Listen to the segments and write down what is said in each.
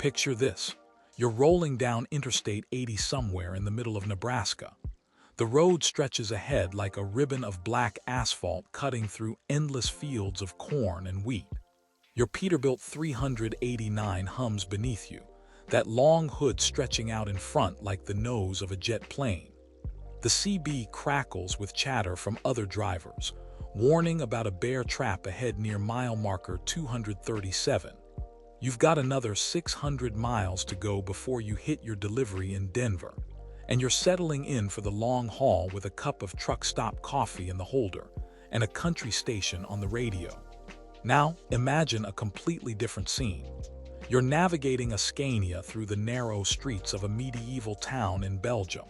Picture this. You're rolling down Interstate 80 somewhere in the middle of Nebraska. The road stretches ahead like a ribbon of black asphalt cutting through endless fields of corn and wheat. Your Peterbilt 389 hums beneath you, that long hood stretching out in front like the nose of a jet plane. The CB crackles with chatter from other drivers, warning about a bear trap ahead near mile marker 237. You've got another 600 miles to go before you hit your delivery in Denver, and you're settling in for the long haul with a cup of truck stop coffee in the holder and a country station on the radio. Now, imagine a completely different scene. You're navigating a Scania through the narrow streets of a medieval town in Belgium,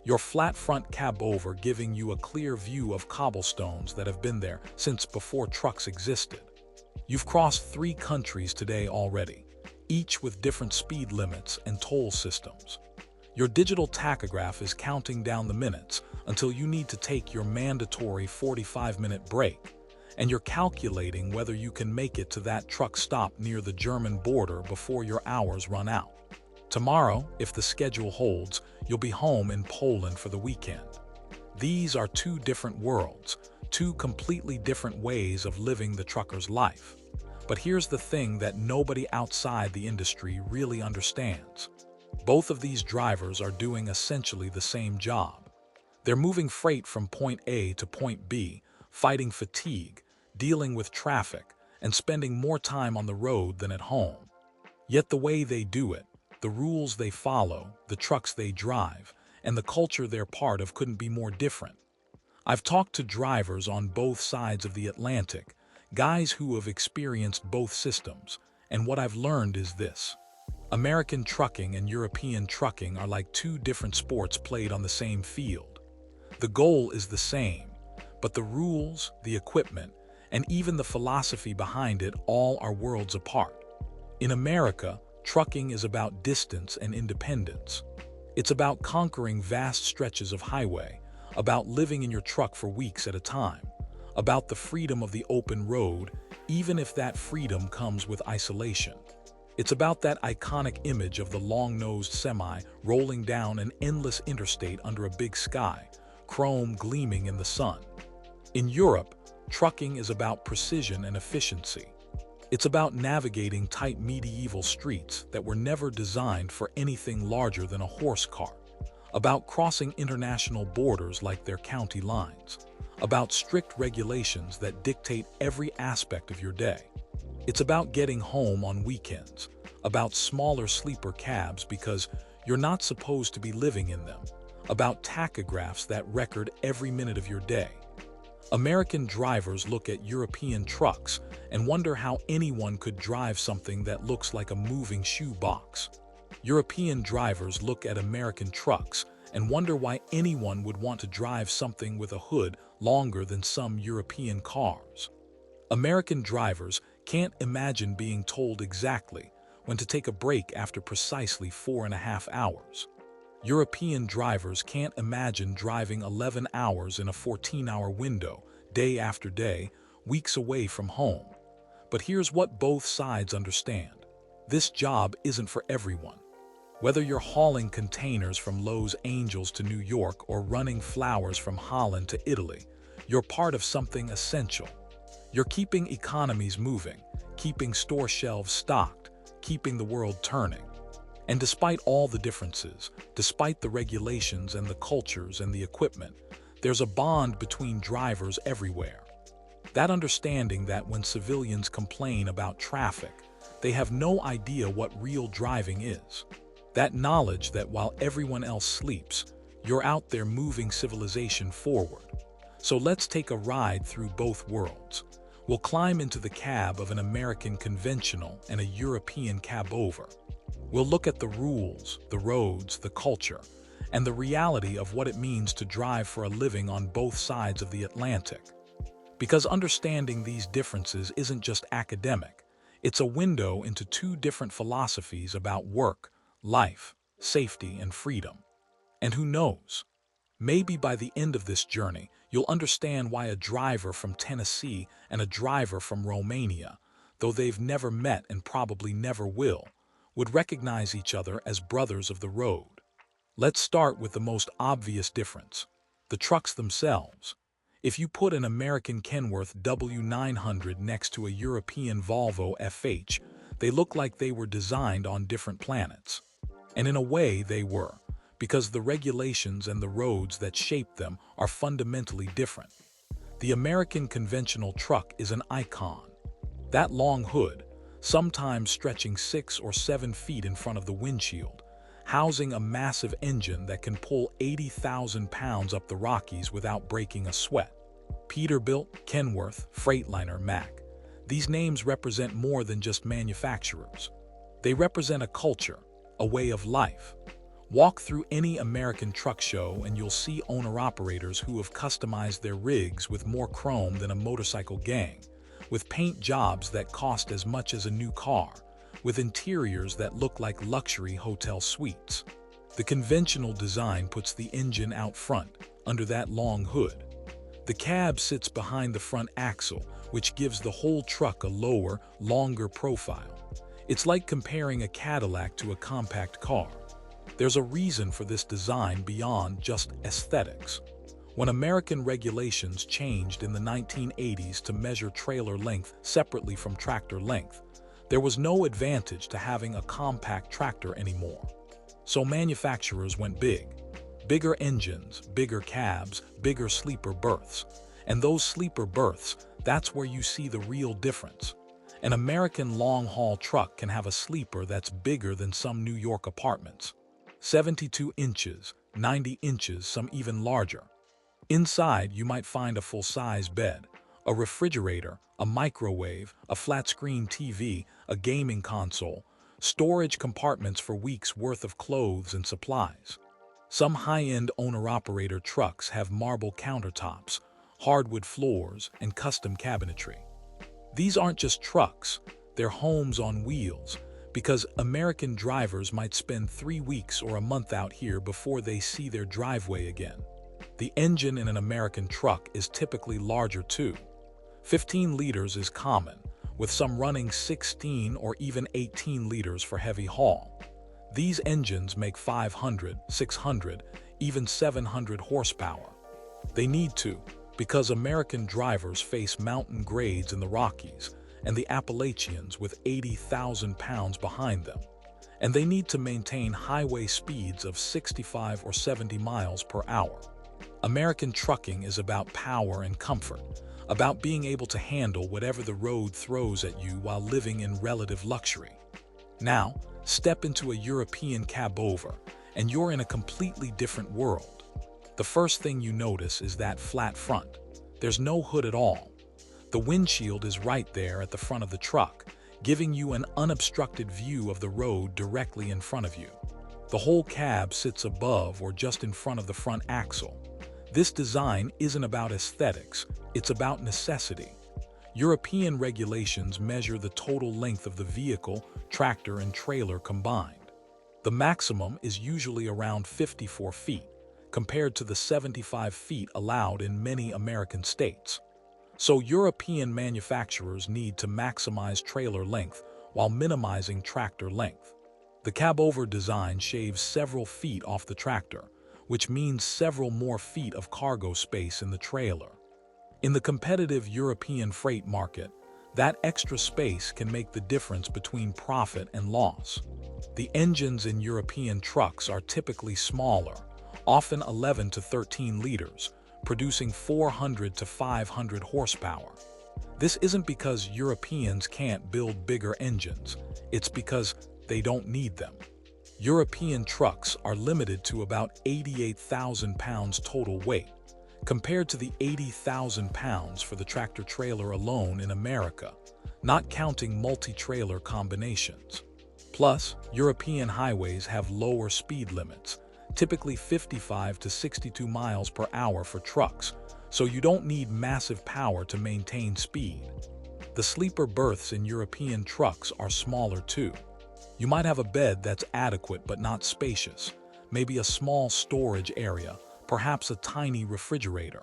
your flat front cab over giving you a clear view of cobblestones that have been there since before trucks existed. You've crossed 3 countries today already, each with different speed limits and toll systems. Your digital tachograph is counting down the minutes until you need to take your mandatory 45-minute break, and you're calculating whether you can make it to that truck stop near the German border before your hours run out. Tomorrow, if the schedule holds, you'll be home in Poland for the weekend. These are 2 different worlds, 2 completely different ways of living the trucker's life. But here's the thing that nobody outside the industry really understands. Both of these drivers are doing essentially the same job. They're moving freight from point A to point B, fighting fatigue, dealing with traffic, and spending more time on the road than at home. Yet the way they do it, the rules they follow, the trucks they drive, and the culture they're part of couldn't be more different. I've talked to drivers on both sides of the Atlantic, guys who have experienced both systems, and what I've learned is this. American trucking and European trucking are like 2 different sports played on the same field. The goal is the same, but the rules, the equipment, and even the philosophy behind it all are worlds apart. In America, trucking is about distance and independence. It's about conquering vast stretches of highway, about living in your truck for weeks at a time, about the freedom of the open road, even if that freedom comes with isolation. It's about that iconic image of the long-nosed semi rolling down an endless interstate under a big sky, chrome gleaming in the sun. In Europe, trucking is about precision and efficiency. It's about navigating tight medieval streets that were never designed for anything larger than a horse cart, about crossing international borders like their county lines, about strict regulations that dictate every aspect of your day. It's about getting home on weekends, about smaller sleeper cabs because you're not supposed to be living in them, about tachographs that record every minute of your day. American drivers look at European trucks and wonder how anyone could drive something that looks like a moving shoebox. European drivers look at American trucks and wonder why anyone would want to drive something with a hood longer than some European cars. American drivers can't imagine being told exactly when to take a break after precisely 4.5 hours. European drivers can't imagine driving 11 hours in a 14-hour window, day after day, weeks away from home. But here's what both sides understand. This job isn't for everyone. Whether you're hauling containers from Los Angeles to New York or running flowers from Holland to Italy, you're part of something essential. You're keeping economies moving, keeping store shelves stocked, keeping the world turning. And despite all the differences, despite the regulations and the cultures and the equipment, there's a bond between drivers everywhere. That understanding that when civilians complain about traffic, they have no idea what real driving is. That knowledge that while everyone else sleeps, you're out there moving civilization forward. So let's take a ride through both worlds. We'll climb into the cab of an American conventional and a European cab over. We'll look at the rules, the roads, the culture, and the reality of what it means to drive for a living on both sides of the Atlantic. Because understanding these differences isn't just academic, it's a window into 2 different philosophies about work, life, safety, and freedom. And who knows? Maybe by the end of this journey, you'll understand why a driver from Tennessee and a driver from Romania, though they've never met and probably never will would recognize each other as brothers of the road. Let's start with the most obvious difference: the trucks themselves. If you put an American Kenworth W900 next to a European Volvo FH, they look like they were designed on different planets. And in a way they were, because the regulations and the roads that shape them are fundamentally different. The American conventional truck is an icon. That long hood, sometimes stretching 6 or 7 feet in front of the windshield, housing a massive engine that can pull 80,000 pounds up the Rockies without breaking a sweat. Peterbilt, Kenworth, Freightliner, Mack. These names represent more than just manufacturers. They represent a culture, a way of life. Walk through any American truck show and you'll see owner-operators who have customized their rigs with more chrome than a motorcycle gang, with paint jobs that cost as much as a new car, with interiors that look like luxury hotel suites. The conventional design puts the engine out front, under that long hood. The cab sits behind the front axle, which gives the whole truck a lower, longer profile. It's like comparing a Cadillac to a compact car. There's a reason for this design beyond just aesthetics. When American regulations changed in the 1980s to measure trailer length separately from tractor length, there was no advantage to having a compact tractor anymore. So manufacturers went big. Bigger engines, bigger cabs, bigger sleeper berths. And those sleeper berths, that's where you see the real difference. An American long-haul truck can have a sleeper that's bigger than some New York apartments. 72 inches, 90 inches, some even larger. Inside, you might find a full-size bed, a refrigerator, a microwave, a flat-screen TV, a gaming console, storage compartments for weeks' worth of clothes and supplies. Some high-end owner-operator trucks have marble countertops, hardwood floors, and custom cabinetry. These aren't just trucks, they're homes on wheels, because American drivers might spend 3 weeks or a month out here before they see their driveway again. The engine in an American truck is typically larger too. 15 liters is common, with some running 16 or even 18 liters for heavy haul. These engines make 500, 600, even 700 horsepower. They need to, because American drivers face mountain grades in the Rockies and the Appalachians with 80,000 pounds behind them. And they need to maintain highway speeds of 65 or 70 miles per hour. American trucking is about power and comfort, about being able to handle whatever the road throws at you while living in relative luxury. Now, step into a European cabover, and you're in a completely different world. The first thing you notice is that flat front. There's no hood at all. The windshield is right there at the front of the truck, giving you an unobstructed view of the road directly in front of you. The whole cab sits above or just in front of the front axle. This design isn't about aesthetics, it's about necessity. European regulations measure the total length of the vehicle, tractor, and trailer combined. The maximum is usually around 54 feet, compared to the 75 feet allowed in many American states. So European manufacturers need to maximize trailer length while minimizing tractor length. The cabover design shaves several feet off the tractor, which means several more feet of cargo space in the trailer. In the competitive European freight market, that extra space can make the difference between profit and loss. The engines in European trucks are typically smaller, often 11 to 13 liters, producing 400 to 500 horsepower. This isn't because Europeans can't build bigger engines, it's because they don't need them. European trucks are limited to about 88,000 pounds total weight, compared to the 80,000 pounds for the tractor-trailer alone in America, not counting multi-trailer combinations. Plus, European highways have lower speed limits, typically 55 to 62 miles per hour for trucks, so you don't need massive power to maintain speed. The sleeper berths in European trucks are smaller too. You might have a bed that's adequate but not spacious, maybe a small storage area, perhaps a tiny refrigerator.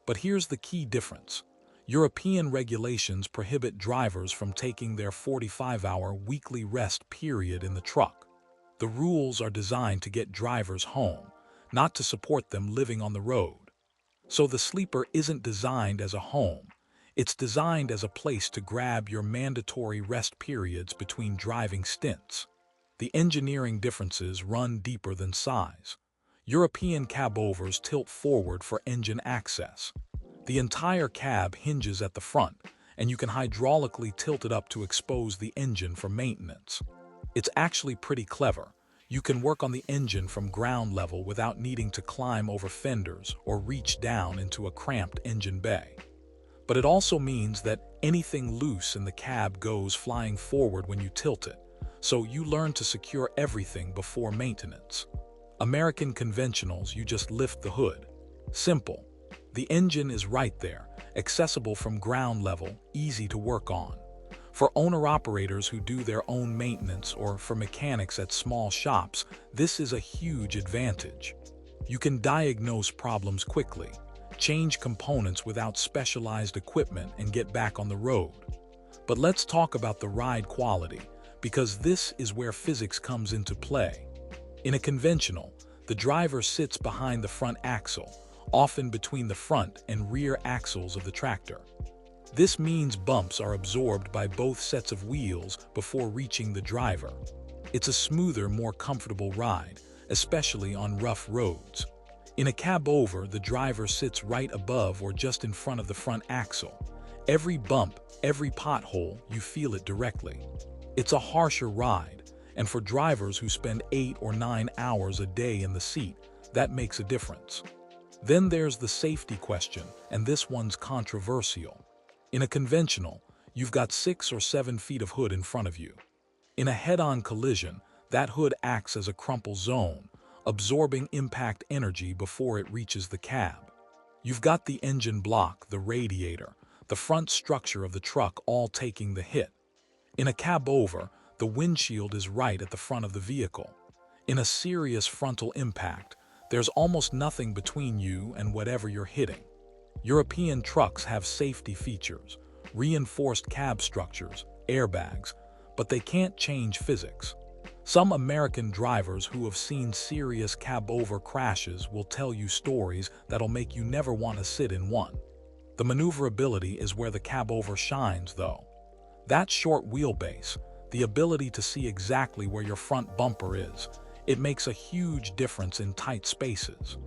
But here's the key difference. European regulations prohibit drivers from taking their 45-hour weekly rest period in the truck. The rules are designed to get drivers home, not to support them living on the road. So the sleeper isn't designed as a home. It's designed as a place to grab your mandatory rest periods between driving stints. The engineering differences run deeper than size. European cabovers tilt forward for engine access. The entire cab hinges at the front, and you can hydraulically tilt it up to expose the engine for maintenance. It's actually pretty clever. You can work on the engine from ground level without needing to climb over fenders or reach down into a cramped engine bay. But it also means that anything loose in the cab goes flying forward when you tilt it, so you learn to secure everything before maintenance. American conventionals, you just lift the hood. Simple. The engine is right there, accessible from ground level, easy to work on. For owner-operators who do their own maintenance or for mechanics at small shops, this is a huge advantage. You can diagnose problems quickly, change components without specialized equipment, and get back on the road. But let's talk about the ride quality, because this is where physics comes into play. In a conventional, the driver sits behind the front axle, often between the front and rear axles of the tractor. This means bumps are absorbed by both sets of wheels before reaching the driver. It's a smoother, more comfortable ride, especially on rough roads. In a cab-over, the driver sits right above or just in front of the front axle. Every bump, every pothole, you feel it directly. It's a harsher ride, and for drivers who spend 8 or 9 hours a day in the seat, that makes a difference. Then there's the safety question, and this one's controversial. In a conventional, you've got 6 or 7 feet of hood in front of you. In a head-on collision, that hood acts as a crumple zone, absorbing impact energy before it reaches the cab. You've got the engine block, the radiator, the front structure of the truck all taking the hit. In a cab-over, the windshield is right at the front of the vehicle. In a serious frontal impact, there's almost nothing between you and whatever you're hitting. European trucks have safety features, reinforced cab structures, airbags, but they can't change physics. Some American drivers who have seen serious cab-over crashes will tell you stories that'll make you never want to sit in one. The maneuverability is where the cab-over shines, though. That short wheelbase, the ability to see exactly where your front bumper is, it makes a huge difference in tight spaces.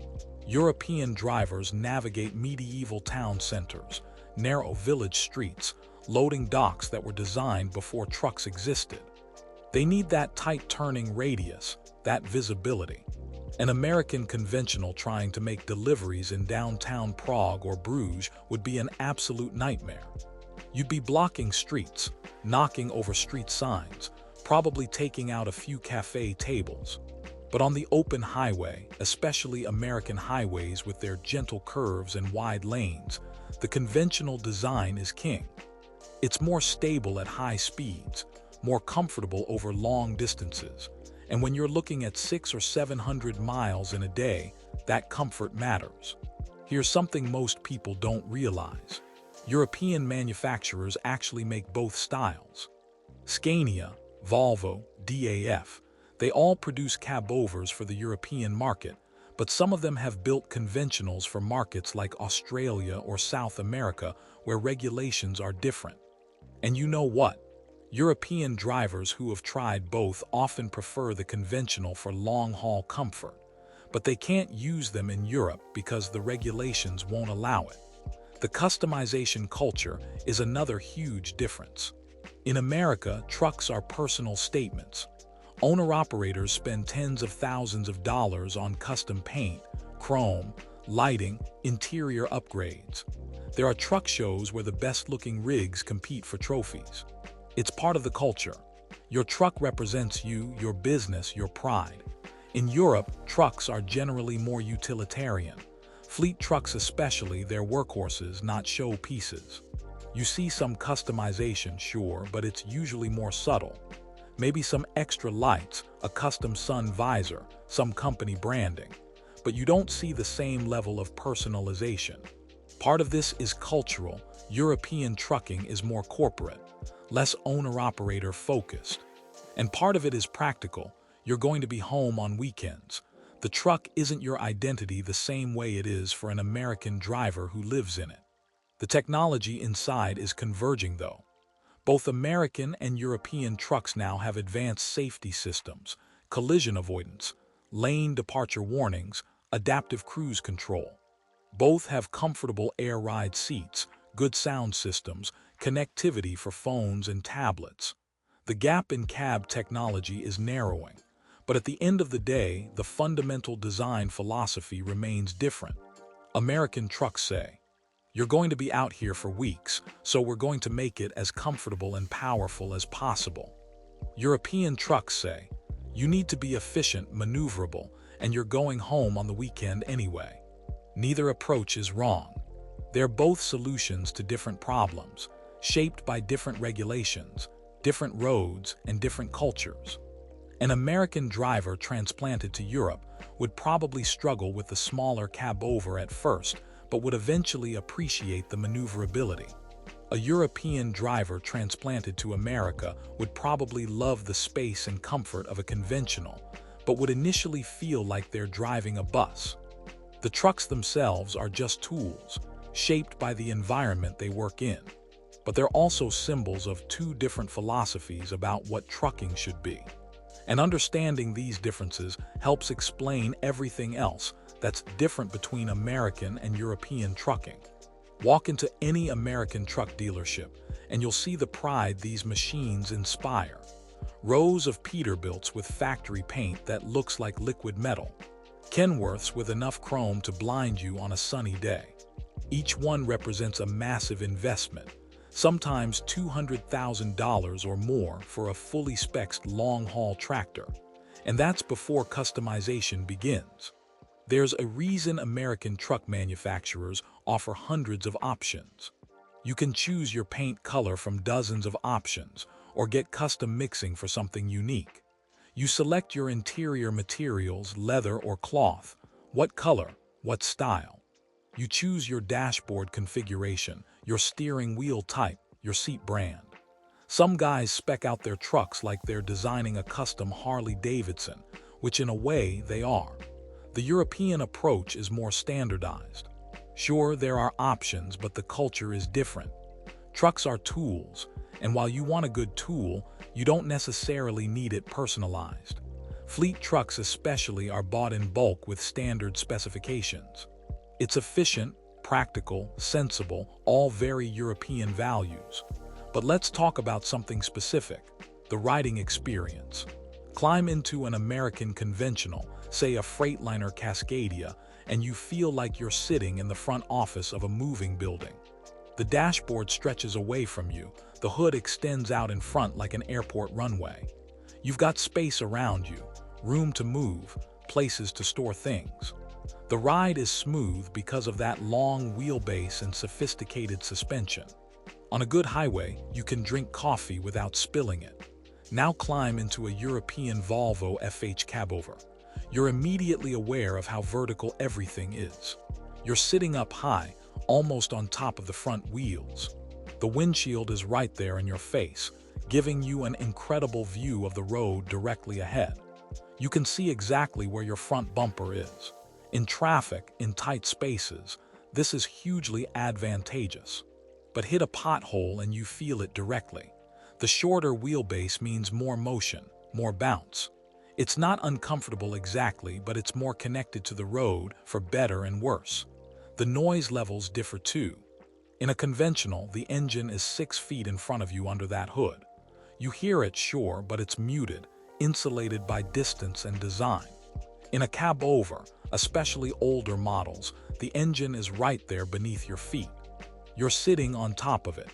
European drivers navigate medieval town centers, narrow village streets, loading docks that were designed before trucks existed. They need that tight turning radius, that visibility. An American conventional trying to make deliveries in downtown Prague or Bruges would be an absolute nightmare. You'd be blocking streets, knocking over street signs, probably taking out a few cafe tables. But on the open highway, especially American highways with their gentle curves and wide lanes, the conventional design is king. It's more stable at high speeds, more comfortable over long distances, and when you're looking at 600 or 700 miles in a day, that comfort matters. Here's something most people don't realize. European manufacturers actually make both styles. Scania, Volvo, DAF, they all produce cab-overs for the European market, but some of them have built conventionals for markets like Australia or South America where regulations are different. And you know what? European drivers who have tried both often prefer the conventional for long-haul comfort, but they can't use them in Europe because the regulations won't allow it. The customization culture is another huge difference. In America, trucks are personal statements. Owner-operators spend tens of thousands of dollars on custom paint, chrome, lighting, interior upgrades. There are truck shows where the best-looking rigs compete for trophies. It's part of the culture. Your truck represents you, your business, your pride. In Europe, trucks are generally more utilitarian. Fleet trucks especially, they're workhorses, not show pieces. You see some customization, sure, but it's usually more subtle. Maybe some extra lights, a custom sun visor, some company branding. But you don't see the same level of personalization. Part of this is cultural. European trucking is more corporate, less owner-operator focused. And part of it is practical. You're going to be home on weekends. The truck isn't your identity the same way it is for an American driver who lives in it. The technology inside is converging though. Both American and European trucks now have advanced safety systems, collision avoidance, lane departure warnings, adaptive cruise control. Both have comfortable air ride seats, good sound systems, connectivity for phones and tablets. The gap in cab technology is narrowing, but at the end of the day, the fundamental design philosophy remains different. American trucks say, "You're going to be out here for weeks, so we're going to make it as comfortable and powerful as possible." European trucks say, "You need to be efficient, maneuverable, and you're going home on the weekend anyway." Neither approach is wrong. They're both solutions to different problems, shaped by different regulations, different roads, and different cultures. An American driver transplanted to Europe would probably struggle with the smaller cabover at first, but would eventually appreciate the maneuverability. A European driver transplanted to America would probably love the space and comfort of a conventional, but would initially feel like they're driving a bus. The trucks themselves are just tools, shaped by the environment they work in. But they're also symbols of two different philosophies about what trucking should be. And understanding these differences helps explain everything else that's different between American and European trucking. Walk into any American truck dealership, and you'll see the pride these machines inspire. Rows of Peterbilts with factory paint that looks like liquid metal. Kenworths with enough chrome to blind you on a sunny day. Each one represents a massive investment, sometimes $200,000 or more for a fully spec'd long-haul tractor. And that's before customization begins. There's a reason American truck manufacturers offer hundreds of options. You can choose your paint color from dozens of options, or get custom mixing for something unique. You select your interior materials, leather or cloth, what color, what style. You choose your dashboard configuration, your steering wheel type, your seat brand. Some guys spec out their trucks like they're designing a custom Harley-Davidson, which in a way they are. The European approach is more standardized. Sure, there are options, but the culture is different. Trucks are tools, and while you want a good tool, you don't necessarily need it personalized. Fleet trucks especially are bought in bulk with standard specifications. It's efficient, practical, sensible, all very European values. But let's talk about something specific, the riding experience. Climb into an American conventional, say a Freightliner Cascadia, and you feel like you're sitting in the front office of a moving building. The dashboard stretches away from you, the hood extends out in front like an airport runway. You've got space around you, room to move, places to store things. The ride is smooth because of that long wheelbase and sophisticated suspension. On a good highway, you can drink coffee without spilling it. Now climb into a European Volvo FH cabover. You're immediately aware of how vertical everything is. You're sitting up high, almost on top of the front wheels. The windshield is right there in your face, giving you an incredible view of the road directly ahead. You can see exactly where your front bumper is. In traffic, in tight spaces, this is hugely advantageous. But hit a pothole and you feel it directly. The shorter wheelbase means more motion, more bounce. It's not uncomfortable exactly, but it's more connected to the road for better and worse. The noise levels differ too. In a conventional, the engine is 6 feet in front of you under that hood. You hear it, sure, but it's muted, insulated by distance and design. In a cabover, especially older models, the engine is right there beneath your feet. You're sitting on top of it.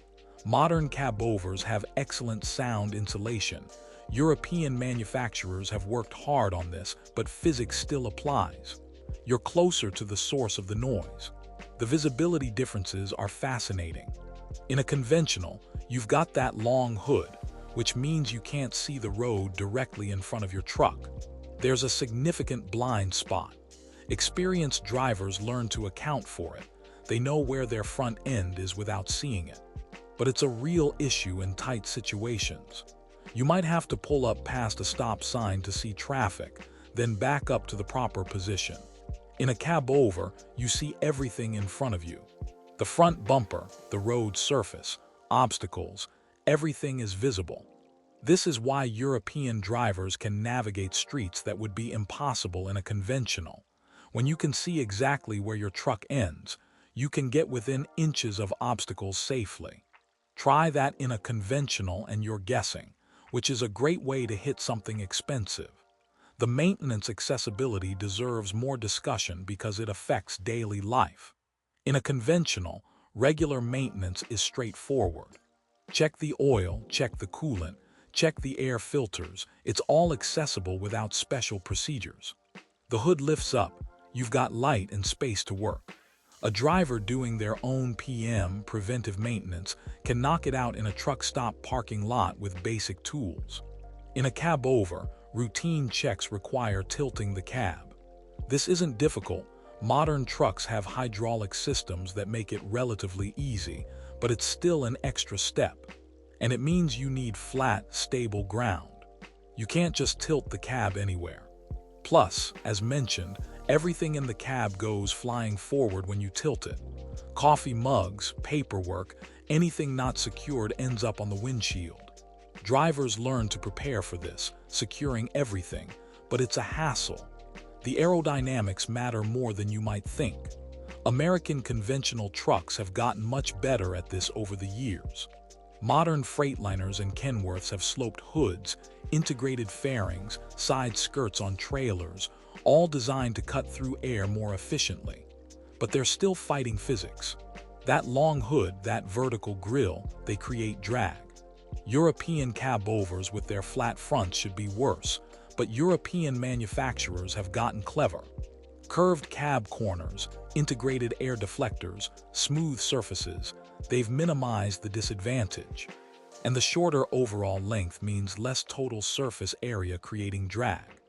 Modern cabovers have excellent sound insulation. European manufacturers have worked hard on this, but physics still applies. You're closer to the source of the noise. The visibility differences are fascinating. In a conventional, you've got that long hood, which means you can't see the road directly in front of your truck. There's a significant blind spot. Experienced drivers learn to account for it. They know where their front end is without seeing it. But it's a real issue in tight situations. You might have to pull up past a stop sign to see traffic, then back up to the proper position. In a cab over, you see everything in front of you. The front bumper, the road surface, obstacles, everything is visible. This is why European drivers can navigate streets that would be impossible in a conventional. When you can see exactly where your truck ends, you can get within inches of obstacles safely. Try that in a conventional and you're guessing, which is a great way to hit something expensive. The maintenance accessibility deserves more discussion because it affects daily life. In a conventional, regular maintenance is straightforward. Check the oil, check the coolant, check the air filters. It's all accessible without special procedures. The hood lifts up, you've got light and space to work. A driver doing their own PM, preventive maintenance, can knock it out in a truck stop parking lot with basic tools. In a cab over, routine checks require tilting the cab. This isn't difficult. Modern trucks have hydraulic systems that make it relatively easy, but it's still an extra step. And it means you need flat, stable ground. You can't just tilt the cab anywhere. Plus, as mentioned, everything in the cab goes flying forward when you tilt it. Coffee mugs, paperwork, anything not secured ends up on the windshield. Drivers learn to prepare for this, securing everything, but it's a hassle. The aerodynamics matter more than you might think. American conventional trucks have gotten much better at this over the years. Modern Freightliners and Kenworths have sloped hoods, integrated fairings, side skirts on trailers, all designed to cut through air more efficiently. But they're still fighting physics. That long hood, that vertical grille, they create drag. European cab-overs with their flat fronts should be worse, but European manufacturers have gotten clever. Curved cab corners, integrated air deflectors, smooth surfaces, they've minimized the disadvantage. And the shorter overall length means less total surface area creating drag.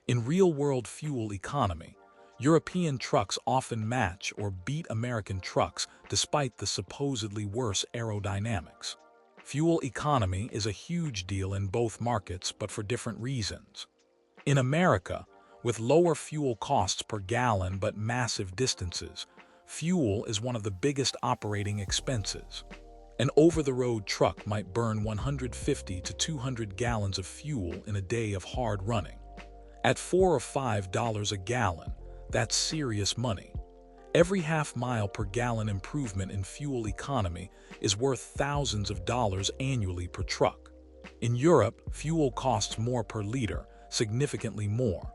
In real-world fuel economy, European trucks often match or beat American trucks despite the supposedly worse aerodynamics. Fuel economy is a huge deal in both markets, but for different reasons. In America, with lower fuel costs per gallon but massive distances, fuel is one of the biggest operating expenses. An over-the-road truck might burn 150 to 200 gallons of fuel in a day of hard running. At $4 or $5 a gallon, that's serious money. Every half-mile per gallon improvement in fuel economy is worth thousands of dollars annually per truck. In Europe, fuel costs more per liter, significantly more,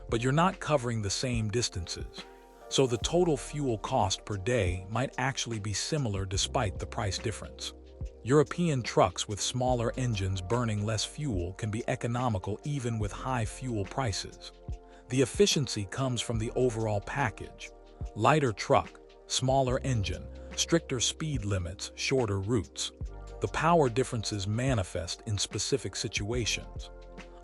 but you're not covering the same distances. So the total fuel cost per day might actually be similar despite the price difference. European trucks with smaller engines burning less fuel can be economical even with high fuel prices. The efficiency comes from the overall package. Lighter truck, smaller engine, stricter speed limits, shorter routes. The power differences manifest in specific situations.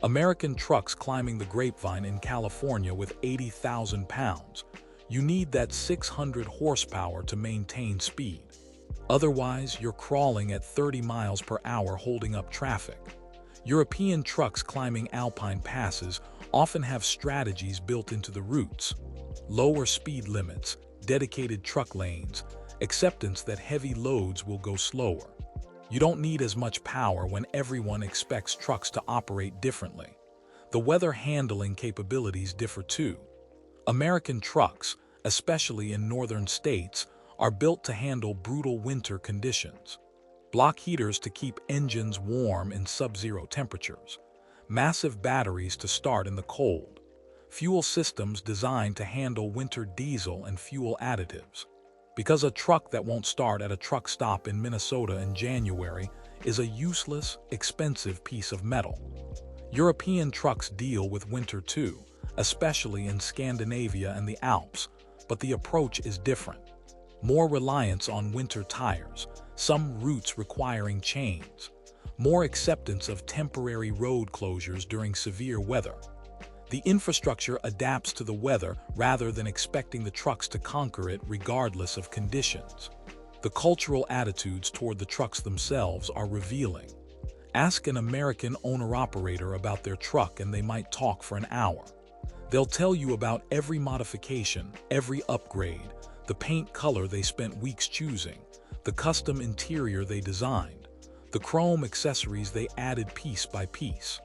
American trucks climbing the grapevine in California with 80,000 pounds. You need that 600 horsepower to maintain speed. Otherwise, you're crawling at 30 miles per hour holding up traffic. European trucks climbing alpine passes often have strategies built into the routes. Lower speed limits, dedicated truck lanes, acceptance that heavy loads will go slower. You don't need as much power when everyone expects trucks to operate differently. The weather handling capabilities differ too. American trucks, especially in northern states, are built to handle brutal winter conditions. Block heaters to keep engines warm in sub-zero temperatures. Massive batteries to start in the cold. Fuel systems designed to handle winter diesel and fuel additives. Because a truck that won't start at a truck stop in Minnesota in January is a useless, expensive piece of metal. European trucks deal with winter too, especially in Scandinavia and the Alps, but the approach is different. More reliance on winter tires, some routes requiring chains, more acceptance of temporary road closures during severe weather. The infrastructure adapts to the weather rather than expecting the trucks to conquer it regardless of conditions. The cultural attitudes toward the trucks themselves are revealing. Ask an American owner-operator about their truck and they might talk for an hour. They'll tell you about every modification, every upgrade, the paint color they spent weeks choosing, the custom interior they designed, the chrome accessories they added piece by piece.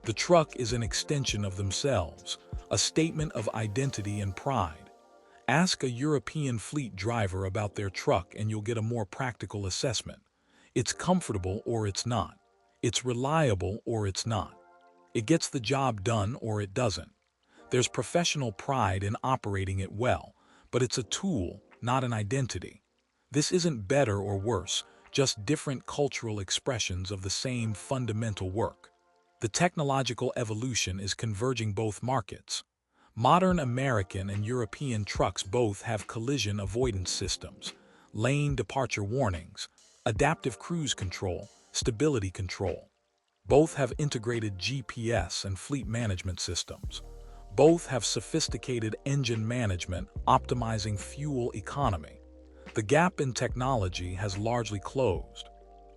The truck is an extension of themselves, a statement of identity and pride. Ask a European fleet driver about their truck and you'll get a more practical assessment. It's comfortable or it's not. It's reliable or it's not. It gets the job done or it doesn't. There's professional pride in operating it well, but it's a tool, not an identity. This isn't better or worse, just different cultural expressions of the same fundamental work. The technological evolution is converging both markets. Modern American and European trucks both have collision avoidance systems, lane departure warnings, adaptive cruise control, stability control. Both have integrated GPS and fleet management systems. Both have sophisticated engine management, optimizing fuel economy. The gap in technology has largely closed.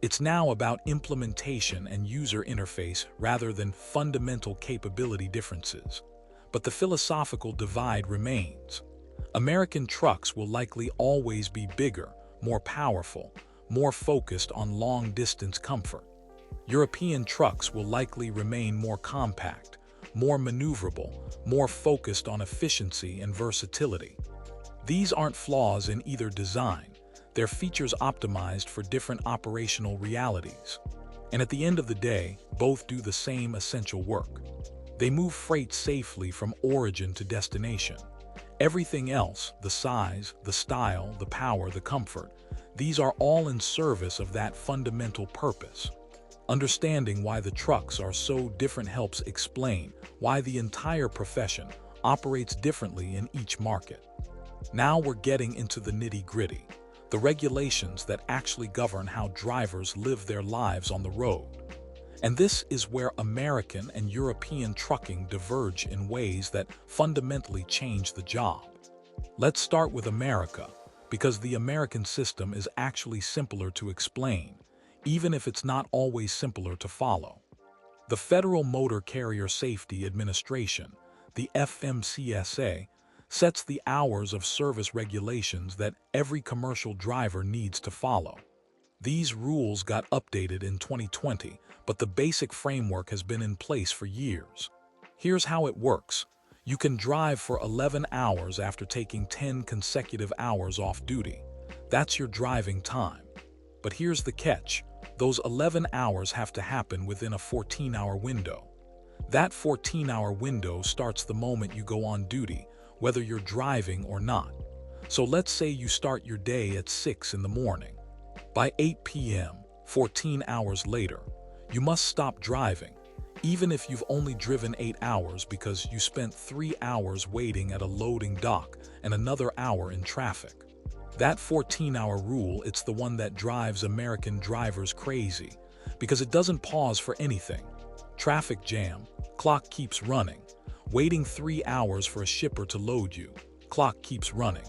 It's now about implementation and user interface rather than fundamental capability differences. But the philosophical divide remains. American trucks will likely always be bigger, more powerful, more focused on long-distance comfort. European trucks will likely remain more compact, more maneuverable, more focused on efficiency and versatility. These aren't flaws in either design. They're features optimized for different operational realities. And at the end of the day, both do the same essential work. They move freight safely from origin to destination. Everything else, the size, the style, the power, the comfort, these are all in service of that fundamental purpose. Understanding why the trucks are so different helps explain why the entire profession operates differently in each market. Now we're getting into the nitty-gritty, the regulations that actually govern how drivers live their lives on the road. And this is where American and European trucking diverge in ways that fundamentally change the job. Let's start with America, because the American system is actually simpler to explain, even if it's not always simpler to follow. The Federal Motor Carrier Safety Administration, the FMCSA, sets the hours of service regulations that every commercial driver needs to follow. These rules got updated in 2020, but the basic framework has been in place for years. Here's how it works. You can drive for 11 hours after taking 10 consecutive hours off duty. That's your driving time. But here's the catch. Those 11 hours have to happen within a 14-hour window. That 14-hour window starts the moment you go on duty, whether you're driving or not. So let's say you start your day at 6 in the morning. By 8 p.m., 14 hours later, you must stop driving, even if you've only driven 8 hours because you spent 3 hours waiting at a loading dock and another hour in traffic. That 14-hour rule, it's the one that drives American drivers crazy, because it doesn't pause for anything. Traffic jam, clock keeps running. Waiting 3 hours for a shipper to load you, clock keeps running.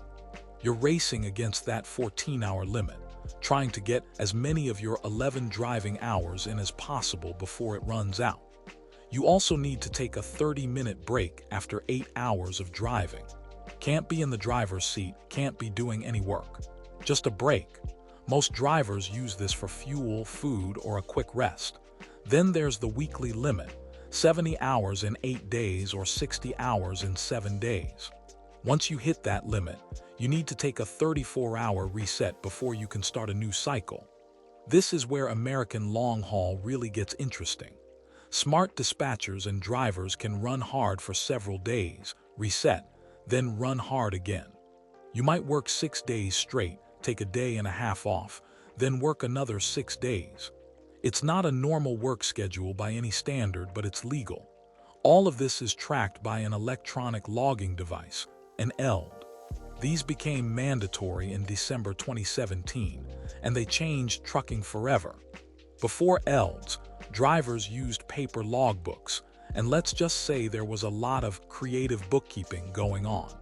You're racing against that 14-hour limit, trying to get as many of your 11 driving hours in as possible before it runs out. You also need to take a 30-minute break after 8 hours of driving. Can't be in the driver's seat, can't be doing any work. Just a break. Most drivers use this for fuel, food, or a quick rest. Then there's the weekly limit, 70 hours in 8 days or 60 hours in 7 days. Once you hit that limit, you need to take a 34-hour reset before you can start a new cycle. This is where American long haul really gets interesting. Smart dispatchers and drivers can run hard for several days, reset, then run hard again. You might work 6 days straight, take a day and a half off, then work another 6 days. It's not a normal work schedule by any standard, but it's legal. All of this is tracked by an electronic logging device, an ELD. These became mandatory in December 2017, and they changed trucking forever. Before ELDs, drivers used paper logbooks, and let's just say there was a lot of creative bookkeeping going on.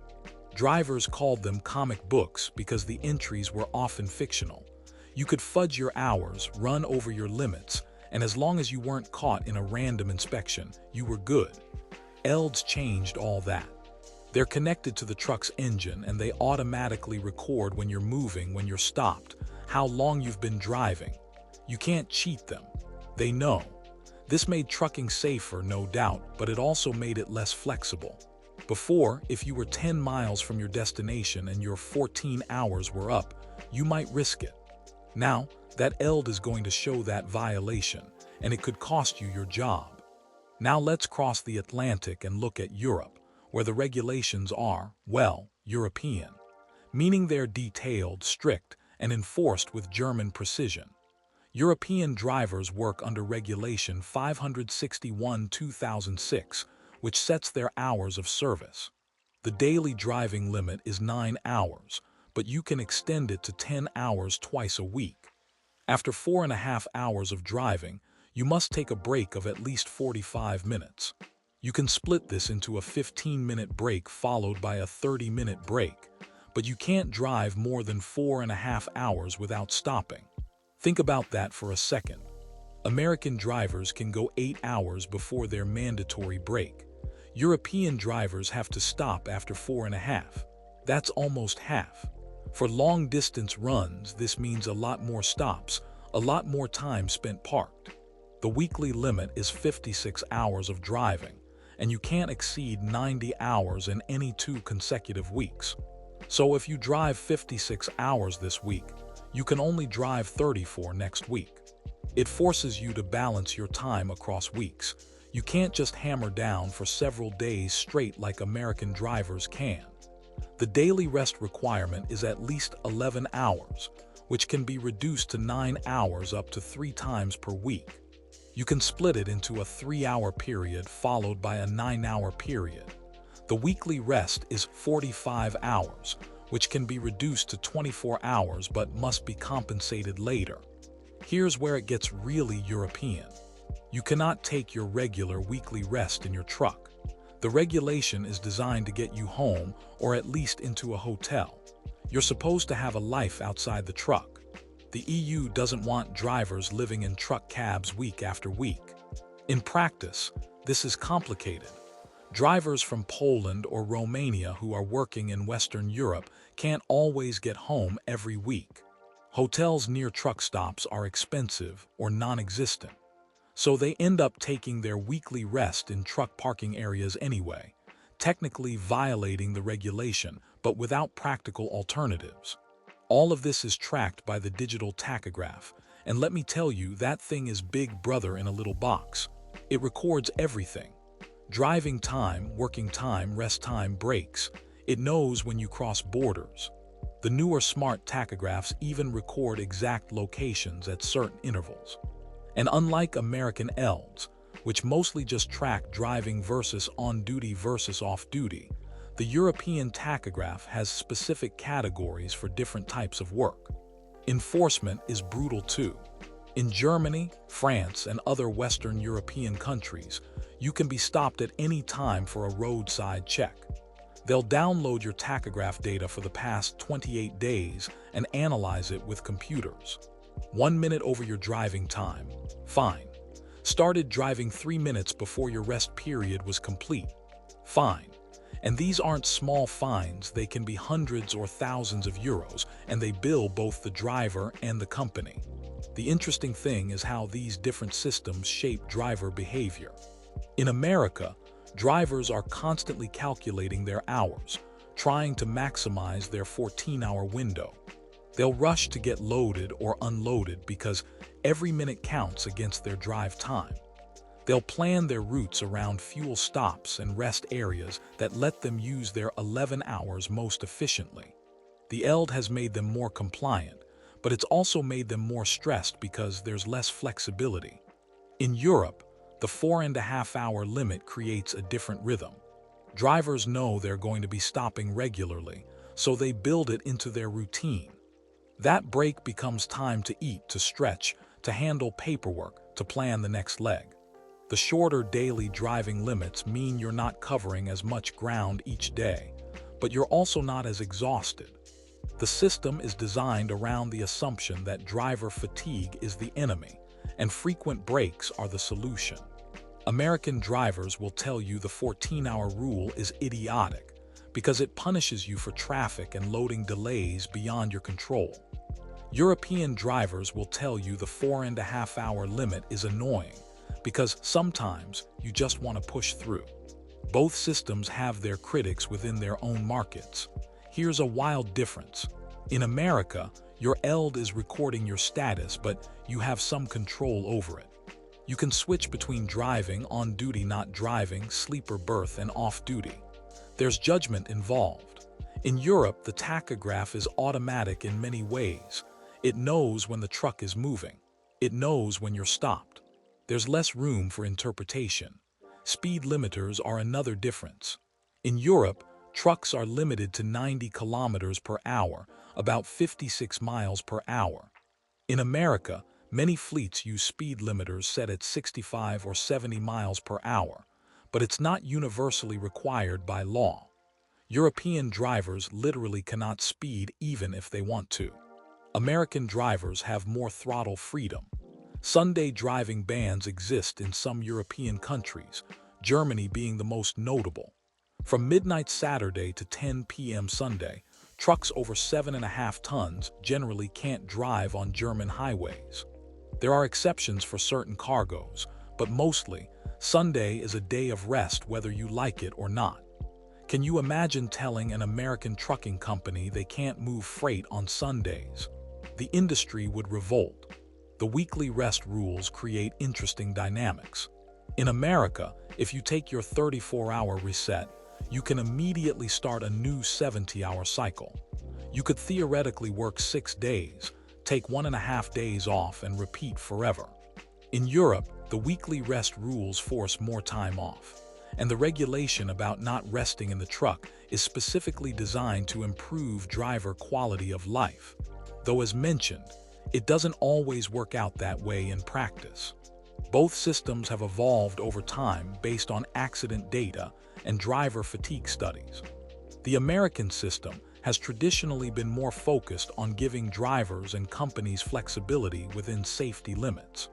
Drivers called them comic books because the entries were often fictional. You could fudge your hours, run over your limits, and as long as you weren't caught in a random inspection, you were good. ELDs changed all that. They're connected to the truck's engine and they automatically record when you're moving, when you're stopped, how long you've been driving. You can't cheat them. They know. This made trucking safer, no doubt, but it also made it less flexible. Before, if you were 10 miles from your destination and your 14 hours were up, you might risk it. Now, that ELD is going to show that violation, and it could cost you your job. Now let's cross the Atlantic and look at Europe, where the regulations are, well, European, meaning they're detailed, strict, and enforced with German precision. European drivers work under Regulation 561/2006, which sets their hours of service. The daily driving limit is 9 hours, but you can extend it to 10 hours twice a week. After 4.5 hours of driving, you must take a break of at least 45 minutes. You can split this into a 15-minute break followed by a 30-minute break, but you can't drive more than 4.5 hours without stopping. Think about that for a second. American drivers can go 8 hours before their mandatory break. European drivers have to stop after 4.5. That's almost half. For long-distance runs, this means a lot more stops, a lot more time spent parked. The weekly limit is 56 hours of driving, and you can't exceed 90 hours in any 2 consecutive weeks. So if you drive 56 hours this week, you can only drive 34 next week. It forces you to balance your time across weeks. You can't just hammer down for several days straight like American drivers can. The daily rest requirement is at least 11 hours, which can be reduced to 9 hours up to 3 times per week. You can split it into a 3-hour period followed by a 9-hour period. The weekly rest is 45 hours, which can be reduced to 24 hours but must be compensated later. Here's where it gets really European. You cannot take your regular weekly rest in your truck. The regulation is designed to get you home or at least into a hotel. You're supposed to have a life outside the truck. The EU doesn't want drivers living in truck cabs week after week. In practice, this is complicated. Drivers from Poland or Romania who are working in Western Europe can't always get home every week. Hotels near truck stops are expensive or non-existent, so they end up taking their weekly rest in truck parking areas anyway, technically violating the regulation, but without practical alternatives. All of this is tracked by the digital tachograph, and let me tell you, that thing is Big Brother in a little box. It records everything. Driving time, working time, rest time, breaks. It knows when you cross borders. The newer smart tachographs even record exact locations at certain intervals. And unlike American ELDs, which mostly just track driving versus on-duty versus off-duty, the European tachograph has specific categories for different types of work. Enforcement is brutal too. In Germany, France, and other Western European countries, you can be stopped at any time for a roadside check. They'll download your tachograph data for the past 28 days and analyze it with computers. 1 minute over your driving time. Fine. Started driving 3 minutes before your rest period was complete. Fine. And these aren't small fines, they can be hundreds or thousands of euros, and they bill both the driver and the company. The interesting thing is how these different systems shape driver behavior. In America, drivers are constantly calculating their hours, trying to maximize their 14-hour window. They'll rush to get loaded or unloaded because every minute counts against their drive time. They'll plan their routes around fuel stops and rest areas that let them use their 11 hours most efficiently. The ELD has made them more compliant, but it's also made them more stressed because there's less flexibility. In Europe, the 4.5-hour limit creates a different rhythm. Drivers know they're going to be stopping regularly, so they build it into their routine. That break becomes time to eat, to stretch, to handle paperwork, to plan the next leg. The shorter daily driving limits mean you're not covering as much ground each day, but you're also not as exhausted. The system is designed around the assumption that driver fatigue is the enemy, and frequent breaks are the solution. American drivers will tell you the 14-hour rule is idiotic because it punishes you for traffic and loading delays beyond your control. European drivers will tell you the 4.5-hour limit is annoying because sometimes you just want to push through. Both systems have their critics within their own markets. Here's a wild difference. In America, your ELD is recording your status, but you have some control over it. You can switch between driving, on duty, not driving, sleeper berth, and off duty. There's judgment involved. In Europe, the tachograph is automatic in many ways. It knows when the truck is moving. It knows when you're stopped. There's less room for interpretation. Speed limiters are another difference. In Europe, trucks are limited to 90 kilometers per hour, about 56 miles per hour. In America, many fleets use speed limiters set at 65 or 70 miles per hour, but it's not universally required by law. European drivers literally cannot speed even if they want to. American drivers have more throttle freedom. Sunday driving bans exist in some European countries, Germany being the most notable. From midnight Saturday to 10 p.m. Sunday, trucks over 7.5 tons generally can't drive on German highways. There are exceptions for certain cargoes, but mostly, Sunday is a day of rest whether you like it or not. Can you imagine telling an American trucking company they can't move freight on Sundays? The industry would revolt. The weekly rest rules create interesting dynamics. In America, if you take your 34-hour reset, you can immediately start a new 70-hour cycle. You could theoretically work 6 days, take 1.5 days off, and repeat forever. In Europe, the weekly rest rules force more time off, and the regulation about not resting in the truck is specifically designed to improve driver quality of life. Though, as mentioned, it doesn't always work out that way in practice. Both systems have evolved over time based on accident data and driver fatigue studies. The American system has traditionally been more focused on giving drivers and companies flexibility within safety limits.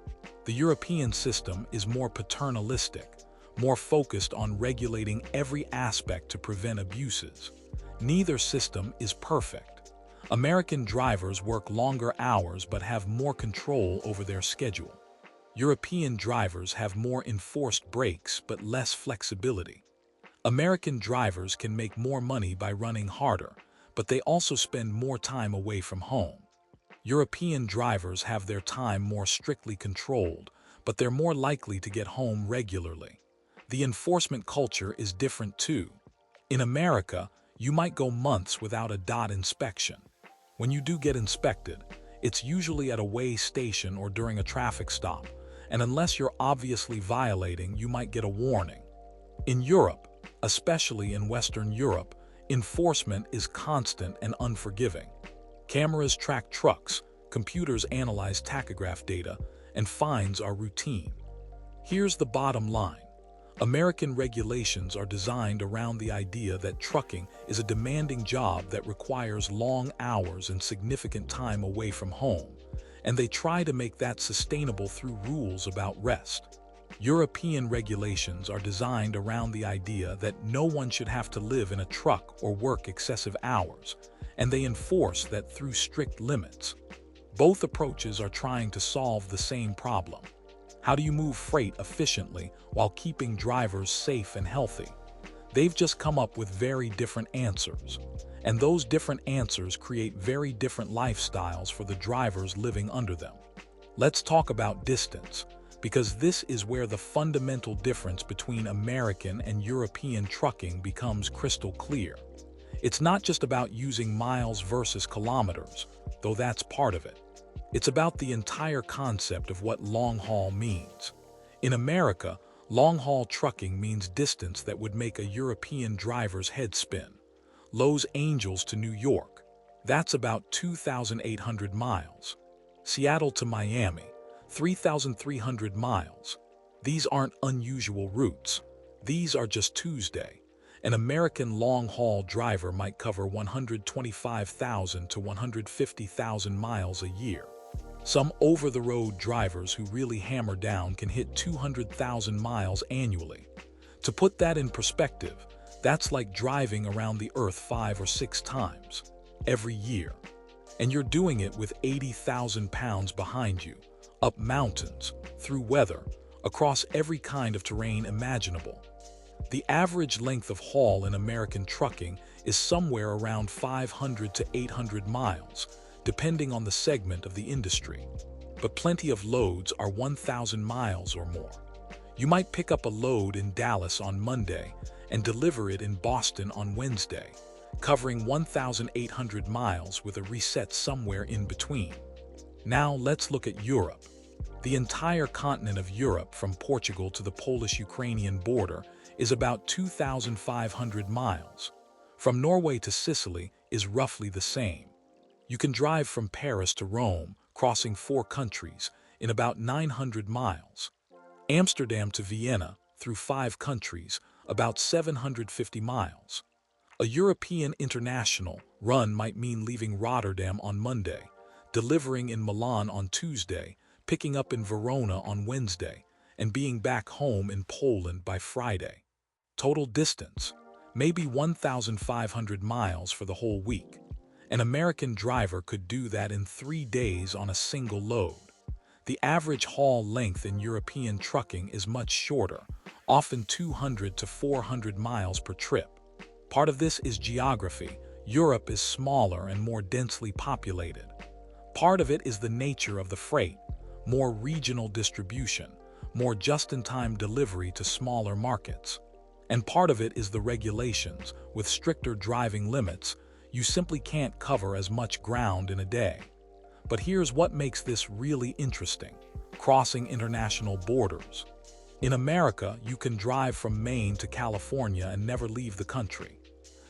The European system is more paternalistic, more focused on regulating every aspect to prevent abuses. Neither system is perfect. American drivers work longer hours but have more control over their schedule. European drivers have more enforced breaks but less flexibility. American drivers can make more money by running harder, but they also spend more time away from home. European drivers have their time more strictly controlled, but they're more likely to get home regularly. The enforcement culture is different too. In America, you might go months without a DOT inspection. When you do get inspected, it's usually at a weigh station or during a traffic stop, and unless you're obviously violating, you might get a warning. In Europe, especially in Western Europe, enforcement is constant and unforgiving. Cameras track trucks, computers analyze tachograph data, and fines are routine. Here's the bottom line. American regulations are designed around the idea that trucking is a demanding job that requires long hours and significant time away from home, and they try to make that sustainable through rules about rest. European regulations are designed around the idea that no one should have to live in a truck or work excessive hours, and they enforce that through strict limits. Both approaches are trying to solve the same problem. How do you move freight efficiently while keeping drivers safe and healthy? They've just come up with very different answers, and those different answers create very different lifestyles for the drivers living under them. Let's talk about distance, because this is where the fundamental difference between American and European trucking becomes crystal clear. It's not just about using miles versus kilometers, though that's part of it. It's about the entire concept of what long-haul means. In America, long-haul trucking means distance that would make a European driver's head spin. Los Angeles to New York, that's about 2,800 miles. Seattle to Miami, 3,300 miles. These aren't unusual routes. These are just Tuesday. An American long-haul driver might cover 125,000 to 150,000 miles a year. Some over-the-road drivers who really hammer down can hit 200,000 miles annually. To put that in perspective, that's like driving around the Earth 5 or 6 times every year. And you're doing it with 80,000 pounds behind you, up mountains, through weather, across every kind of terrain imaginable. The average length of haul in American trucking is somewhere around 500 to 800 miles, depending on the segment of the industry. But plenty of loads are 1,000 miles or more. You might pick up a load in Dallas on Monday and deliver it in Boston on Wednesday, covering 1,800 miles with a reset somewhere in between. Now let's look at Europe. The entire continent of Europe, from Portugal to the Polish-Ukrainian border, is about 2,500 miles. From Norway to Sicily is roughly the same. You can drive from Paris to Rome, crossing 4 countries, in about 900 miles. Amsterdam to Vienna, through 5 countries, about 750 miles. A European international run might mean leaving Rotterdam on Monday, delivering in Milan on Tuesday, picking up in Verona on Wednesday, and being back home in Poland by Friday. Total distance, maybe 1,500 miles for the whole week. An American driver could do that in 3 days on a single load. The average haul length in European trucking is much shorter, often 200 to 400 miles per trip. Part of this is geography. Europe is smaller and more densely populated. Part of it is the nature of the freight, more regional distribution, more just-in-time delivery to smaller markets. And part of it is the regulations. With stricter driving limits, you simply can't cover as much ground in a day. But here's what makes this really interesting: crossing international borders. In America, you can drive from Maine to California and never leave the country.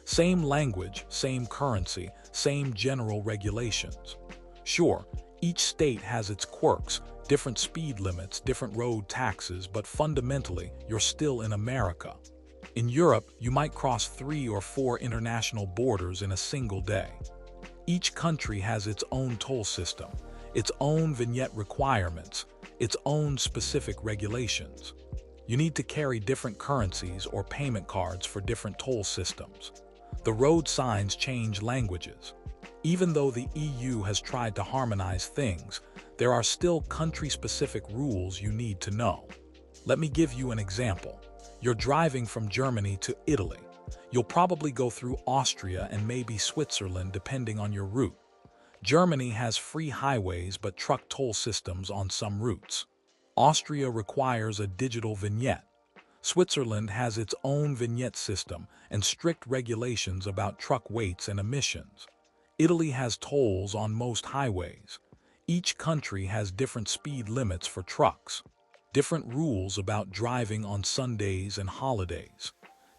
Same language, same currency, same general regulations. Sure, each state has its quirks, different speed limits, different road taxes, but fundamentally, you're still in America. In Europe, you might cross 3 or 4 international borders in a single day. Each country has its own toll system, its own vignette requirements, its own specific regulations. You need to carry different currencies or payment cards for different toll systems. The road signs change languages. Even though the EU has tried to harmonize things, there are still country-specific rules you need to know. Let me give you an example. You're driving from Germany to Italy. You'll probably go through Austria and maybe Switzerland depending on your route. Germany has free highways but truck toll systems on some routes. Austria requires a digital vignette. Switzerland has its own vignette system and strict regulations about truck weights and emissions. Italy has tolls on most highways. Each country has different speed limits for trucks, different rules about driving on Sundays and holidays,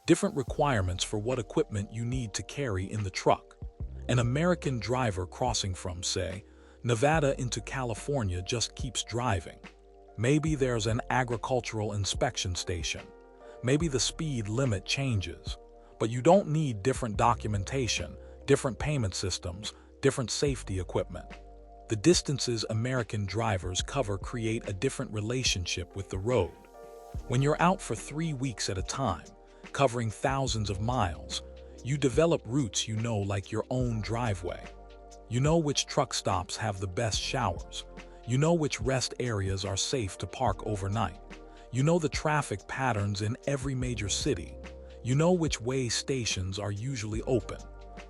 different requirements for what equipment you need to carry in the truck. An American driver crossing from, say, Nevada into California just keeps driving. Maybe there's an agricultural inspection station. Maybe the speed limit changes. But you don't need different documentation, different payment systems, different safety equipment. The distances American drivers cover create a different relationship with the road. When you're out for 3 weeks at a time, covering thousands of miles, you develop routes you know like your own driveway. You know which truck stops have the best showers. You know which rest areas are safe to park overnight. You know the traffic patterns in every major city. You know which way stations are usually open.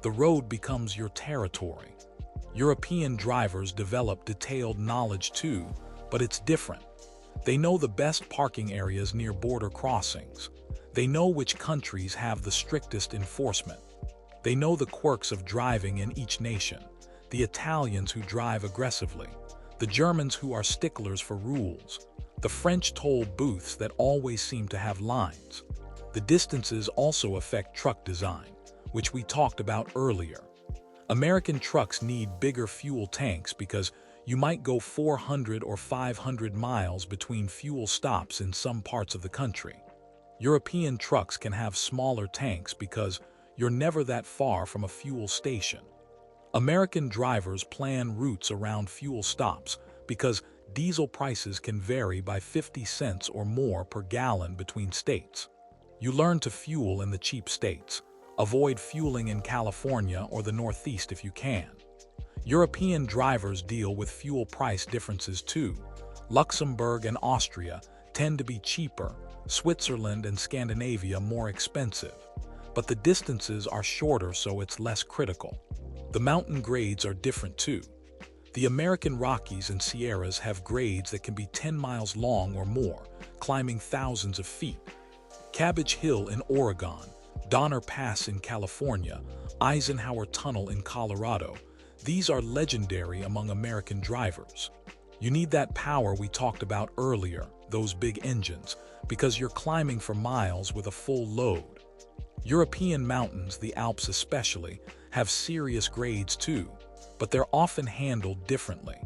The road becomes your territory. European drivers develop detailed knowledge too, but it's different. They know the best parking areas near border crossings. They know which countries have the strictest enforcement. They know the quirks of driving in each nation. The Italians who drive aggressively. The Germans who are sticklers for rules. The French toll booths that always seem to have lines. The distances also affect truck design, which we talked about earlier. American trucks need bigger fuel tanks because You might go 400 or 500 miles between fuel stops in some parts of the country. European trucks can have smaller tanks because you're never that far from a fuel station. American drivers plan routes around fuel stops because diesel prices can vary by 50 cents or more per gallon between states. You learn to fuel in the cheap states. Avoid fueling in California or the Northeast if you can. European drivers deal with fuel price differences too. Luxembourg and Austria tend to be cheaper, Switzerland and Scandinavia more expensive. But the distances are shorter, so it's less critical. The mountain grades are different too. The American Rockies and Sierras have grades that can be 10 miles long or more, climbing thousands of feet. Cabbage Hill in Oregon, Donner Pass in California, Eisenhower Tunnel in Colorado, these are legendary among American drivers. You need that power we talked about earlier, those big engines, because you're climbing for miles with a full load. European mountains, the Alps especially, have serious grades too, but they're often handled differently.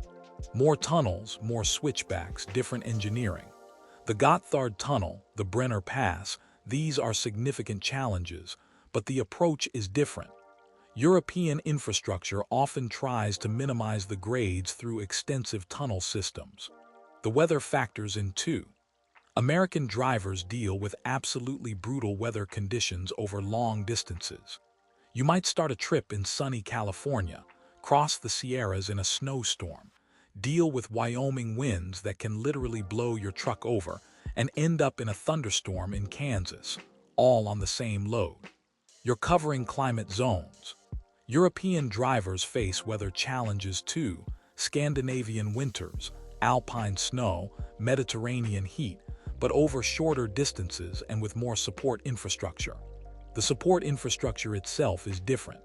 More tunnels, more switchbacks, different engineering. The Gotthard Tunnel, the Brenner Pass, these are significant challenges, but the approach is different. European infrastructure often tries to minimize the grades through extensive tunnel systems. The weather factors in too. American drivers deal with absolutely brutal weather conditions over long distances. You might start a trip in sunny California, cross the Sierras in a snowstorm, deal with Wyoming winds that can literally blow your truck over, and end up in a thunderstorm in Kansas, all on the same load. You're covering climate zones. European drivers face weather challenges too: Scandinavian winters, alpine snow, Mediterranean heat, but over shorter distances and with more support infrastructure. The support infrastructure itself is different.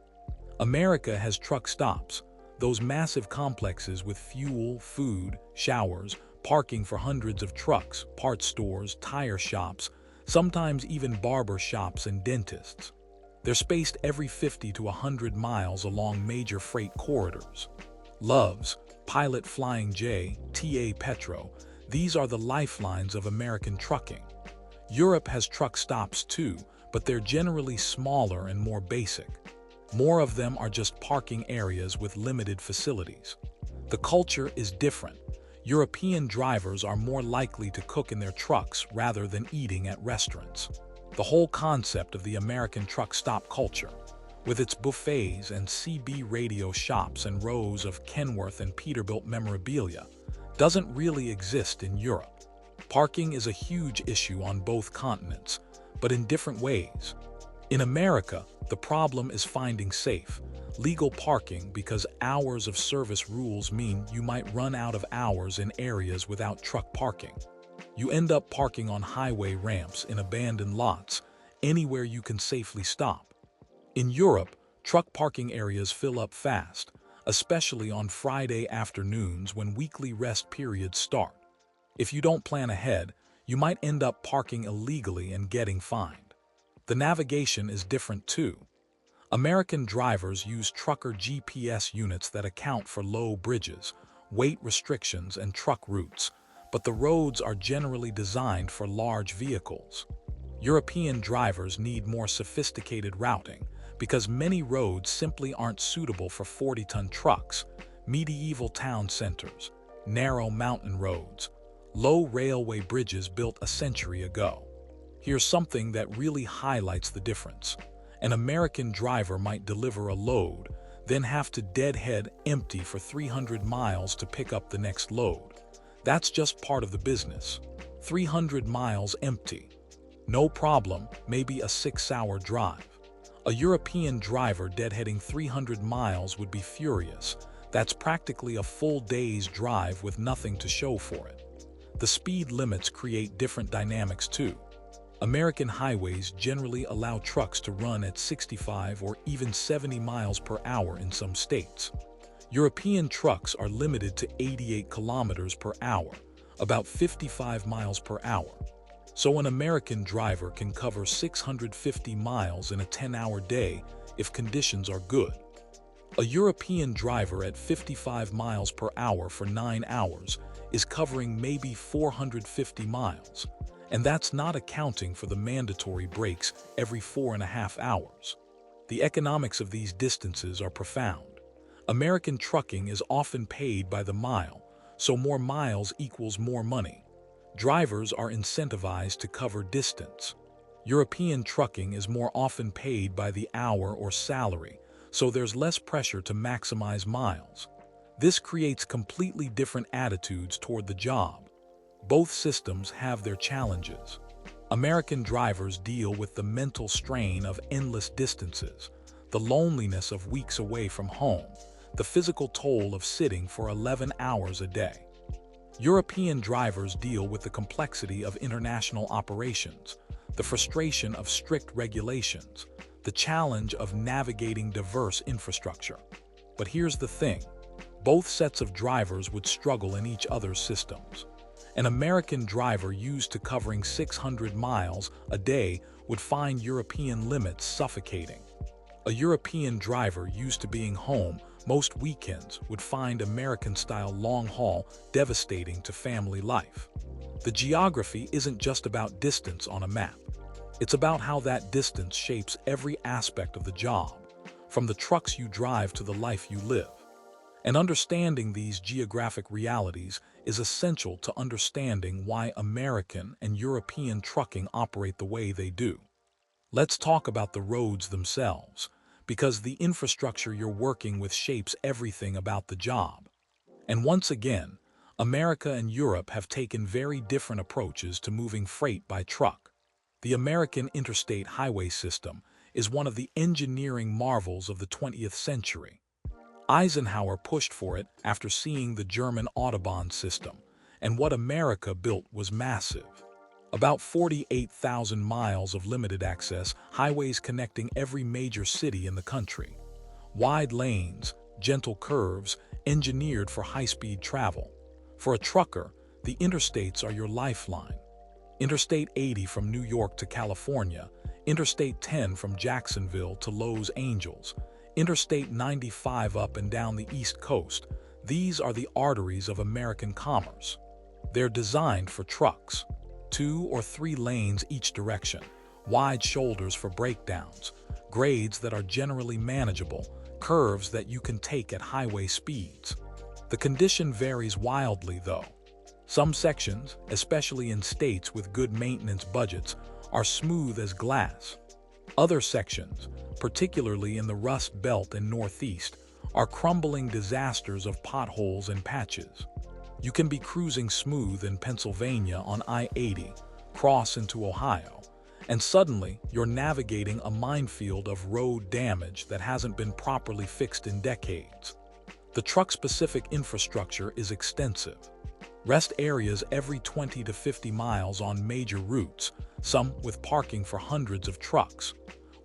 America has truck stops, those massive complexes with fuel, food, showers, parking for hundreds of trucks, parts stores, tire shops, sometimes even barber shops and dentists. They're spaced every 50 to 100 miles along major freight corridors. Loves, Pilot Flying J, TA Petro, these are the lifelines of American trucking. Europe has truck stops too, but they're generally smaller and more basic. More of them are just parking areas with limited facilities. The culture is different. European drivers are more likely to cook in their trucks rather than eating at restaurants. The whole concept of the American truck stop culture, with its buffets and CB radio shops and rows of Kenworth and Peterbilt memorabilia, doesn't really exist in Europe. Parking is a huge issue on both continents, but in different ways. In America, the problem is finding safe, legal parking because hours of service rules mean you might run out of hours in areas without truck parking. You end up parking on highway ramps, in abandoned lots, anywhere you can safely stop. In Europe, truck parking areas fill up fast, especially on Friday afternoons when weekly rest periods start. If you don't plan ahead, you might end up parking illegally and getting fined. The navigation is different too. American drivers use trucker GPS units that account for low bridges, weight restrictions, and truck routes, but the roads are generally designed for large vehicles. European drivers need more sophisticated routing because many roads simply aren't suitable for 40-ton trucks, medieval town centers, narrow mountain roads, low railway bridges built a century ago. Here's something that really highlights the difference. An American driver might deliver a load, then have to deadhead empty for 300 miles to pick up the next load. That's just part of the business. 300 miles empty. No problem, maybe a 6-hour drive. A European driver deadheading 300 miles would be furious. That's practically a full day's drive with nothing to show for it. The speed limits create different dynamics too. American highways generally allow trucks to run at 65 or even 70 miles per hour in some states. European trucks are limited to 88 kilometers per hour, about 55 miles per hour. So an American driver can cover 650 miles in a 10-hour day if conditions are good. A European driver at 55 miles per hour for 9 hours is covering maybe 450 miles, and that's not accounting for the mandatory breaks every 4.5 hours. The economics of these distances are profound. American trucking is often paid by the mile, so more miles equals more money. Drivers are incentivized to cover distance. European trucking is more often paid by the hour or salary, so there's less pressure to maximize miles. This creates completely different attitudes toward the job. Both systems have their challenges. American drivers deal with the mental strain of endless distances, the loneliness of weeks away from home, the physical toll of sitting for 11 hours a day. European drivers deal with the complexity of international operations, the frustration of strict regulations, the challenge of navigating diverse infrastructure. But here's the thing. Both sets of drivers would struggle in each other's systems. An American driver used to covering 600 miles a day would find European limits suffocating. A European driver used to being home most weekends would find American-style long-haul devastating to family life. The geography isn't just about distance on a map. It's about how that distance shapes every aspect of the job, from the trucks you drive to the life you live. And understanding these geographic realities is essential to understanding why American and European trucking operate the way they do. Let's talk about the roads themselves, because the infrastructure you're working with shapes everything about the job. And once again, America and Europe have taken very different approaches to moving freight by truck. The American Interstate highway system is one of the engineering marvels of the 20th century. Eisenhower pushed for it after seeing the German Autobahn system, and what America built was massive. About 48,000 miles of limited access highways connecting every major city in the country. Wide lanes, gentle curves, engineered for high-speed travel. For a trucker, the interstates are your lifeline. Interstate 80 from New York to California, Interstate 10 from Jacksonville to Los Angeles, Interstate 95 up and down the East Coast. These are the arteries of American commerce. They're designed for trucks, 2 or 3 lanes each direction, wide shoulders for breakdowns, grades that are generally manageable, curves that you can take at highway speeds. The condition varies wildly, though. Some sections, especially in states with good maintenance budgets, are smooth as glass. Other sections, particularly in the Rust Belt and Northeast, are crumbling disasters of potholes and patches. You can be cruising smooth in Pennsylvania on I-80, cross into Ohio, and suddenly you're navigating a minefield of road damage that hasn't been properly fixed in decades. The truck-specific infrastructure is extensive. Rest areas every 20 to 50 miles on major routes, some with parking for hundreds of trucks.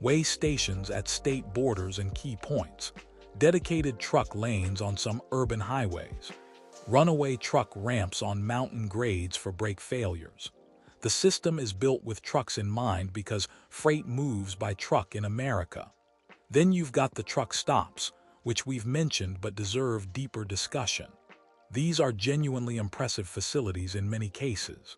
Weigh stations at state borders and key points. Dedicated truck lanes on some urban highways. Runaway truck ramps on mountain grades for brake failures. The system is built with trucks in mind because freight moves by truck in America. Then you've got the truck stops, which we've mentioned but deserve deeper discussion. These are genuinely impressive facilities in many cases.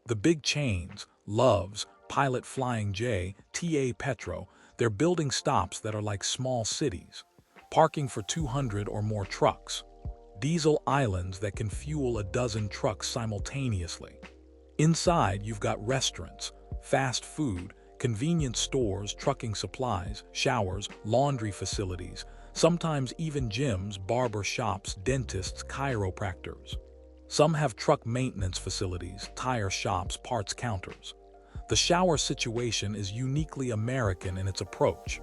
The big chains, Love's, Pilot Flying J, TA Petro, they're building stops that are like small cities, parking for 200 or more trucks. Diesel islands that can fuel a dozen trucks simultaneously. Inside, you've got restaurants, fast food, convenience stores, trucking supplies, showers, laundry facilities, sometimes even gyms, barber shops, dentists, chiropractors. Some have truck maintenance facilities, tire shops, parts counters. The shower situation is uniquely American in its approach.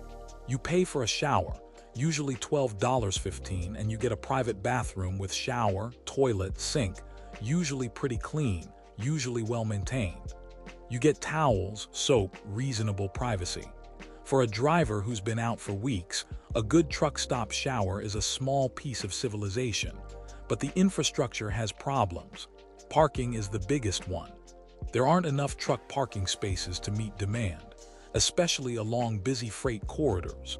You pay for a shower, usually $12.15, and you get a private bathroom with shower, toilet, sink, usually pretty clean, usually well-maintained. You get towels, soap, reasonable privacy. For a driver who's been out for weeks, a good truck stop shower is a small piece of civilization. But the infrastructure has problems. Parking is the biggest one. There aren't enough truck parking spaces to meet demand, especially along busy freight corridors.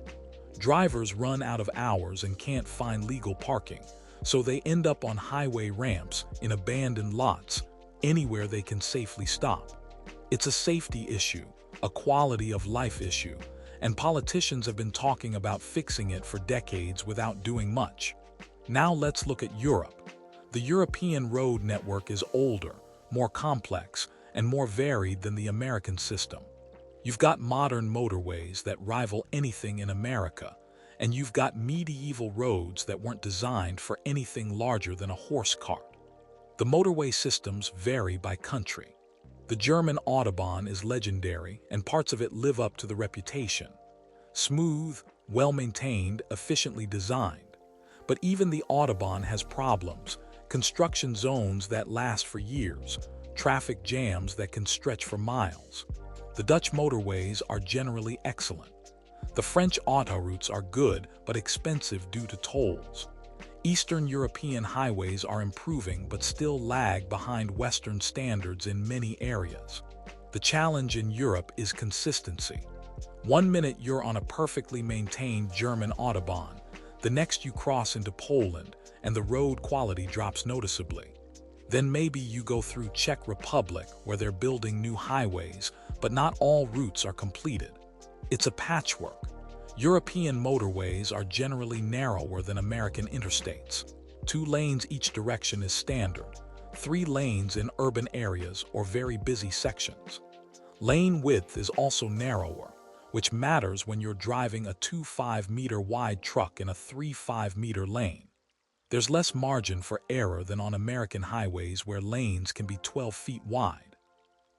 Drivers run out of hours and can't find legal parking, so they end up on highway ramps, in abandoned lots, anywhere they can safely stop. It's a safety issue, a quality of life issue, and politicians have been talking about fixing it for decades without doing much. Now let's look at Europe. The European road network is older, more complex, and more varied than the American system. You've got modern motorways that rival anything in America, and you've got medieval roads that weren't designed for anything larger than a horse cart. The motorway systems vary by country. The German Autobahn is legendary, and parts of it live up to the reputation. Smooth, well-maintained, efficiently designed. But even the Autobahn has problems, construction zones that last for years, traffic jams that can stretch for miles. The Dutch motorways are generally excellent. The French autoroutes are good but expensive due to tolls. Eastern European highways are improving but still lag behind Western standards in many areas. The challenge in Europe is consistency. One minute you're on a perfectly maintained German Autobahn, the next you cross into Poland and the road quality drops noticeably. Then maybe you go through Czech Republic where they're building new highways, but not all routes are completed. It's a patchwork. European motorways are generally narrower than American interstates. 2 lanes each direction is standard, 3 lanes in urban areas or very busy sections. Lane width is also narrower, which matters when you're driving a 2.5-meter wide truck in a 3.5-meter lane. There's less margin for error than on American highways where lanes can be 12 feet wide.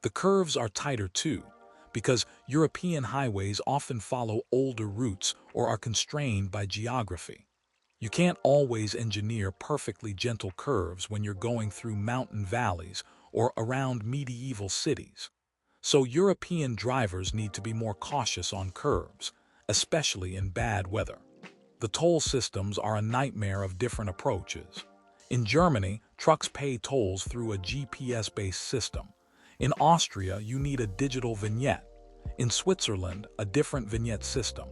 The curves are tighter too, because European highways often follow older routes or are constrained by geography. You can't always engineer perfectly gentle curves when you're going through mountain valleys or around medieval cities. So European drivers need to be more cautious on curves, especially in bad weather. The toll systems are a nightmare of different approaches. In Germany, trucks pay tolls through a GPS-based system. In Austria, you need a digital vignette. In Switzerland, a different vignette system.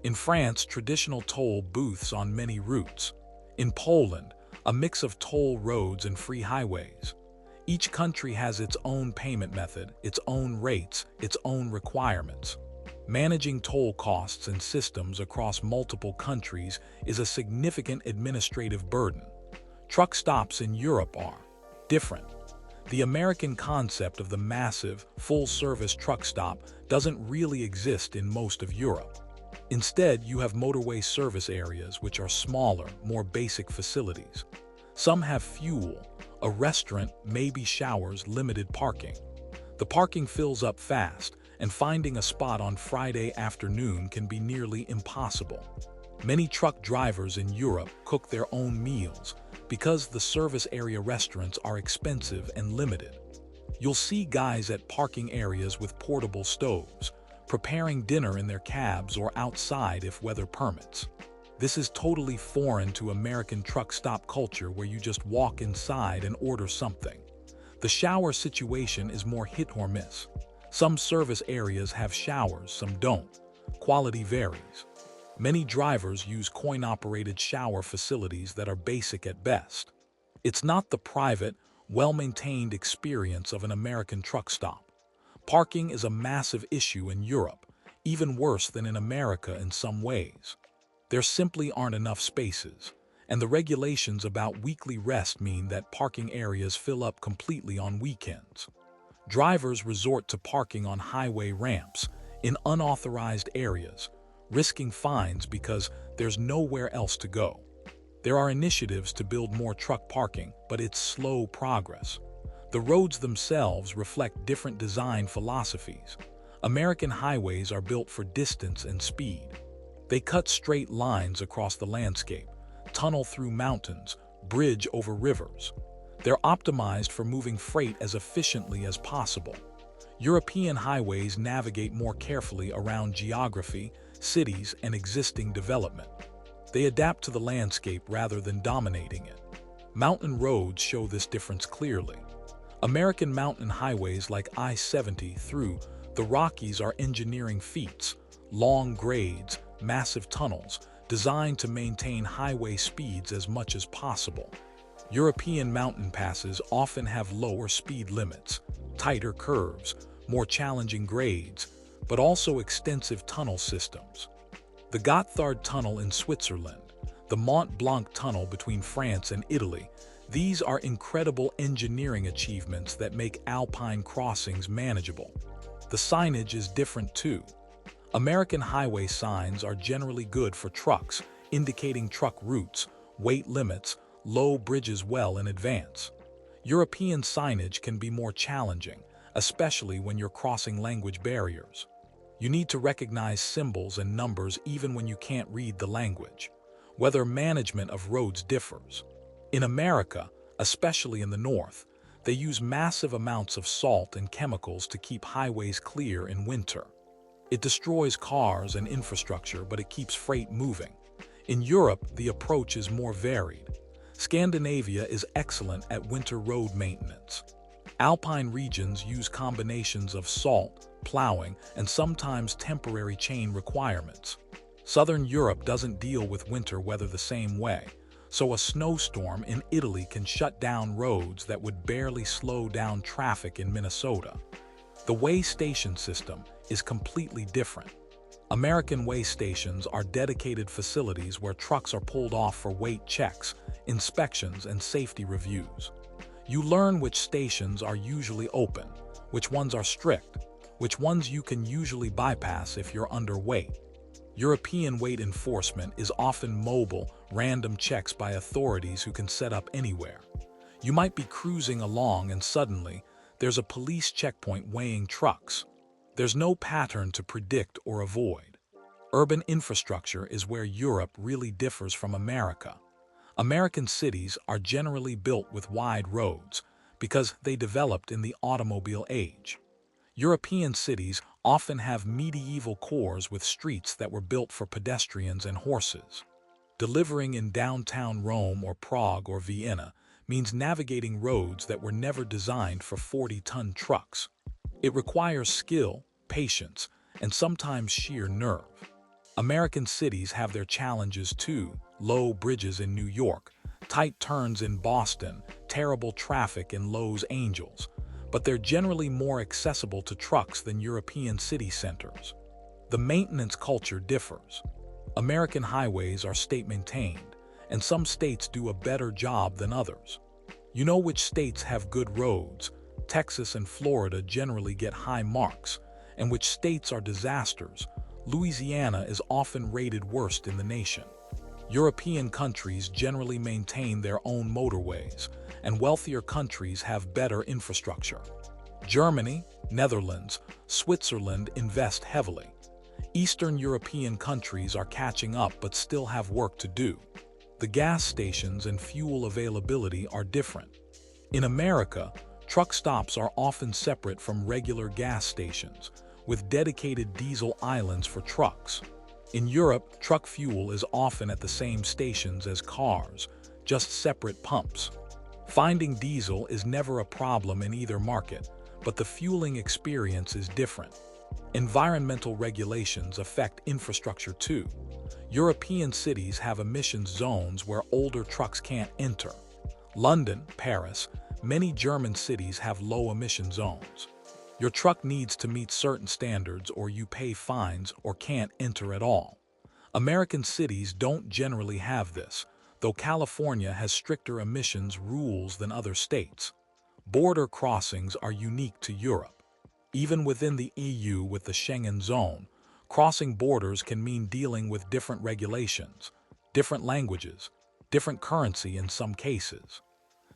In France, traditional toll booths on many routes. In Poland, a mix of toll roads and free highways. Each country has its own payment method, its own rates, its own requirements. Managing toll costs and systems across multiple countries is a significant administrative burden. Truck stops in Europe are different. The American concept of the massive, full-service truck stop doesn't really exist in most of Europe. Instead, you have motorway service areas which are smaller, more basic facilities. Some have fuel, a restaurant, maybe showers, limited parking. The parking fills up fast, and finding a spot on Friday afternoon can be nearly impossible. Many truck drivers in Europe cook their own meals because the service area restaurants are expensive and limited. You'll see guys at parking areas with portable stoves, preparing dinner in their cabs or outside if weather permits. This is totally foreign to American truck stop culture where you just walk inside and order something. The shower situation is more hit or miss. Some service areas have showers, some don't. Quality varies. Many drivers use coin-operated shower facilities that are basic at best. It's not the private, well-maintained experience of an American truck stop. Parking is a massive issue in Europe, even worse than in America in some ways. There simply aren't enough spaces, and the regulations about weekly rest mean that parking areas fill up completely on weekends. Drivers resort to parking on highway ramps, in unauthorized areas, risking fines because there's nowhere else to go. There are initiatives to build more truck parking, but it's slow progress. The roads themselves reflect different design philosophies. American highways are built for distance and speed. They cut straight lines across the landscape, tunnel through mountains, bridge over rivers. They're optimized for moving freight as efficiently as possible. European highways navigate more carefully around geography, cities, and existing development. They adapt to the landscape rather than dominating it. Mountain roads show this difference clearly. American mountain highways like I-70 through the Rockies are engineering feats, long grades, massive tunnels designed to maintain highway speeds as much as possible. European mountain passes often have lower speed limits, tighter curves, more challenging grades, but also extensive tunnel systems. The Gotthard Tunnel in Switzerland, the Mont Blanc Tunnel between France and Italy, these are incredible engineering achievements that make alpine crossings manageable. The signage is different too. American highway signs are generally good for trucks, indicating truck routes, weight limits, low bridges well in advance. European signage can be more challenging, especially when you're crossing language barriers. You need to recognize symbols and numbers even when you can't read the language. Weather management of roads differs. In America, especially in the north, they use massive amounts of salt and chemicals to keep highways clear in winter. It destroys cars and infrastructure, but it keeps freight moving. In Europe, the approach is more varied. Scandinavia is excellent at winter road maintenance. Alpine regions use combinations of salt, plowing, and sometimes temporary chain requirements. Southern Europe doesn't deal with winter weather the same way, so a snowstorm in Italy can shut down roads that would barely slow down traffic in Minnesota. The weigh station system is completely different. American weigh stations are dedicated facilities where trucks are pulled off for weight checks, inspections, and safety reviews. You learn which stations are usually open, which ones are strict, which ones you can usually bypass if you're underweight. European weight enforcement is often mobile, random checks by authorities who can set up anywhere. You might be cruising along and suddenly, there's a police checkpoint weighing trucks. There's no pattern to predict or avoid. Urban infrastructure is where Europe really differs from America. American cities are generally built with wide roads because they developed in the automobile age. European cities often have medieval cores with streets that were built for pedestrians and horses. Delivering in downtown Rome or Prague or Vienna means navigating roads that were never designed for 40-ton trucks. It requires skill, patience, and sometimes sheer nerve. American cities have their challenges too: low bridges in New York, tight turns in Boston, terrible traffic in Los Angeles, but they're generally more accessible to trucks than European city centers. The maintenance culture differs. American highways are state-maintained, and some states do a better job than others. You know which states have good roads. Texas and Florida generally get high marks, and which states are disasters. Louisiana is often rated worst in the nation. European countries generally maintain their own motorways, and wealthier countries have better infrastructure. Germany, Netherlands, Switzerland invest heavily. Eastern European countries are catching up but still have work to do. The gas stations and fuel availability are different. In America, truck stops are often separate from regular gas stations, with dedicated diesel islands for trucks. In Europe, truck fuel is often at the same stations as cars, just separate pumps. Finding diesel is never a problem in either market, but the fueling experience is different. Environmental regulations affect infrastructure too. European cities have emissions zones where older trucks can't enter. London, Paris, many German cities have low emission zones. Your truck needs to meet certain standards or you pay fines or can't enter at all. American cities don't generally have this, though California has stricter emissions rules than other states. Border crossings are unique to Europe. Even within the EU with the Schengen zone, crossing borders can mean dealing with different regulations, different languages, different currency in some cases.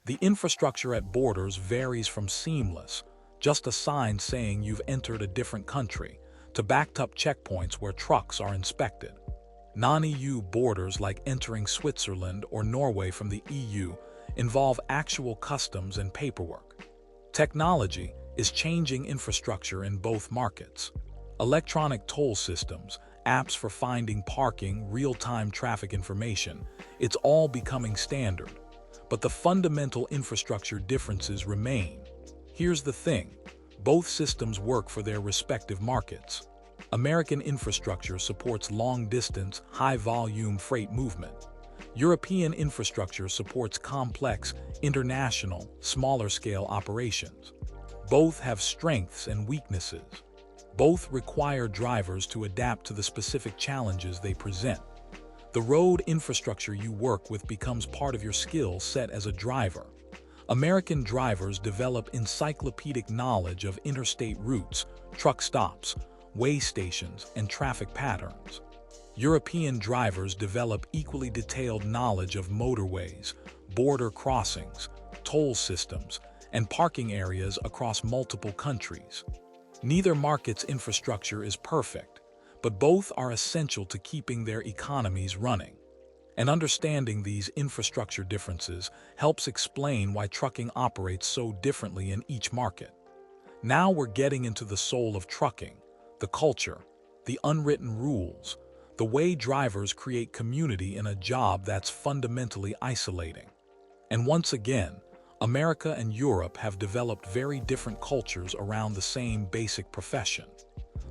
The infrastructure at borders varies from seamless, just a sign saying you've entered a different country, to backed-up checkpoints where trucks are inspected. Non-EU borders like entering Switzerland or Norway from the EU involve actual customs and paperwork. Technology is changing infrastructure in both markets. Electronic toll systems, apps for finding parking, real-time traffic information, it's all becoming standard. But the fundamental infrastructure differences remain. Here's the thing, both systems work for their respective markets. American infrastructure supports long-distance, high-volume freight movement. European infrastructure supports complex, international, smaller-scale operations. Both have strengths and weaknesses. Both require drivers to adapt to the specific challenges they present. The road infrastructure you work with becomes part of your skill set as a driver. American drivers develop encyclopedic knowledge of interstate routes, truck stops, way stations, and traffic patterns. European drivers develop equally detailed knowledge of motorways, border crossings, toll systems, and parking areas across multiple countries. Neither market's infrastructure is perfect, but both are essential to keeping their economies running. And understanding these infrastructure differences helps explain why trucking operates so differently in each market. Now we're getting into the soul of trucking, the culture, the unwritten rules, the way drivers create community in a job that's fundamentally isolating. And once again, America and Europe have developed very different cultures around the same basic profession.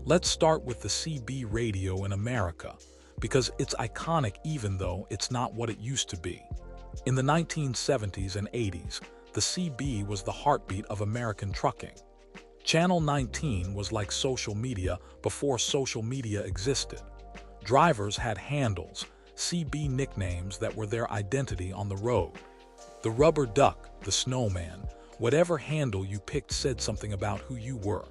Let's start with the CB radio in America, because it's iconic even though it's not what it used to be. In the 1970s and 80s, the CB was the heartbeat of American trucking. Channel 19 was like social media before social media existed. Drivers had handles, CB nicknames that were their identity on the road. The rubber duck, the snowman, whatever handle you picked said something about who you were.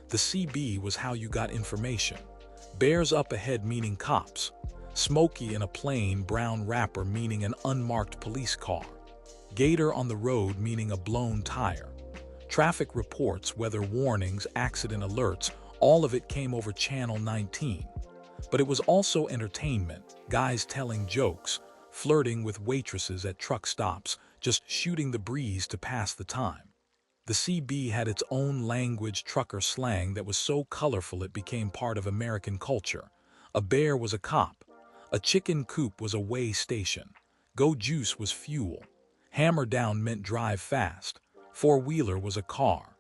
The CB was how you got information. Bears up ahead meaning cops. Smokey in a plain brown wrapper meaning an unmarked police car. Gator on the road meaning a blown tire. Traffic reports, weather warnings, accident alerts, all of it came over Channel 19. But it was also entertainment, guys telling jokes, flirting with waitresses at truck stops, just shooting the breeze to pass the time. The CB had its own language, trucker slang that was so colorful it became part of American culture. A bear was a cop. A chicken coop was a way station. Go juice was fuel. Hammer down meant drive fast. Four-wheeler was a car.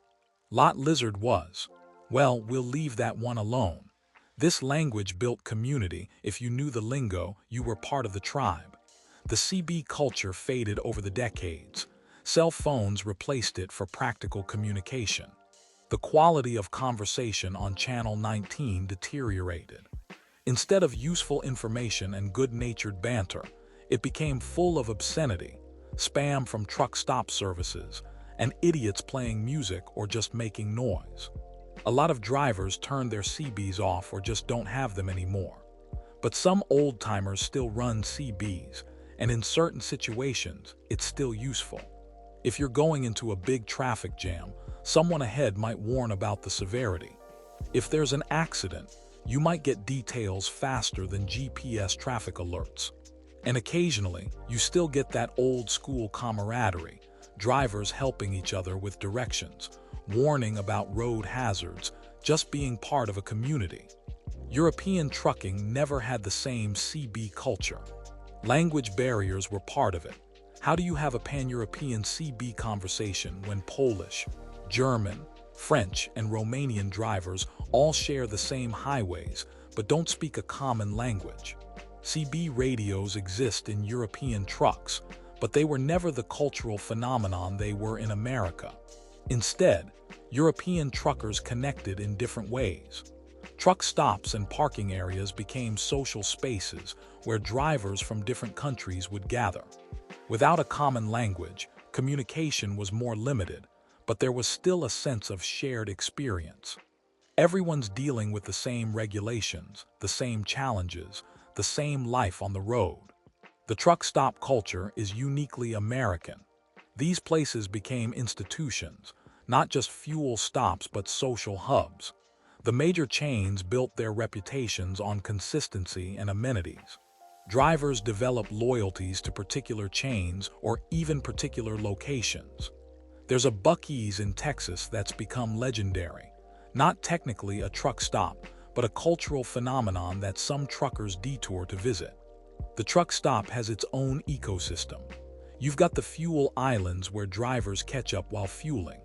Lot lizard was, well, we'll leave that one alone. This language built community. If you knew the lingo, you were part of the tribe. The CB culture faded over the decades. Cell phones replaced it for practical communication. The quality of conversation on Channel 19 deteriorated. Instead of useful information and good-natured banter, it became full of obscenity, spam from truck stop services, and idiots playing music or just making noise. A lot of drivers turned their CBs off or just don't have them anymore. But some old-timers still run CBs, and in certain situations, it's still useful. If you're going into a big traffic jam, someone ahead might warn about the severity. If there's an accident, you might get details faster than GPS traffic alerts. And occasionally, you still get that old-school camaraderie, drivers helping each other with directions, warning about road hazards, just being part of a community. European trucking never had the same CB culture. Language barriers were part of it. How do you have a pan-European CB conversation when Polish, German, French, and Romanian drivers all share the same highways but don't speak a common language? CB radios exist in European trucks, but they were never the cultural phenomenon they were in America. Instead, European truckers connected in different ways. Truck stops and parking areas became social spaces where drivers from different countries would gather. Without a common language, communication was more limited, but there was still a sense of shared experience. Everyone's dealing with the same regulations, the same challenges, the same life on the road. The truck stop culture is uniquely American. These places became institutions, not just fuel stops but social hubs. The major chains built their reputations on consistency and amenities. Drivers develop loyalties to particular chains or even particular locations. There's a Buc-ee's in Texas that's become legendary. Not technically a truck stop, but a cultural phenomenon that some truckers detour to visit. The truck stop has its own ecosystem. You've got the fuel islands where drivers catch up while fueling.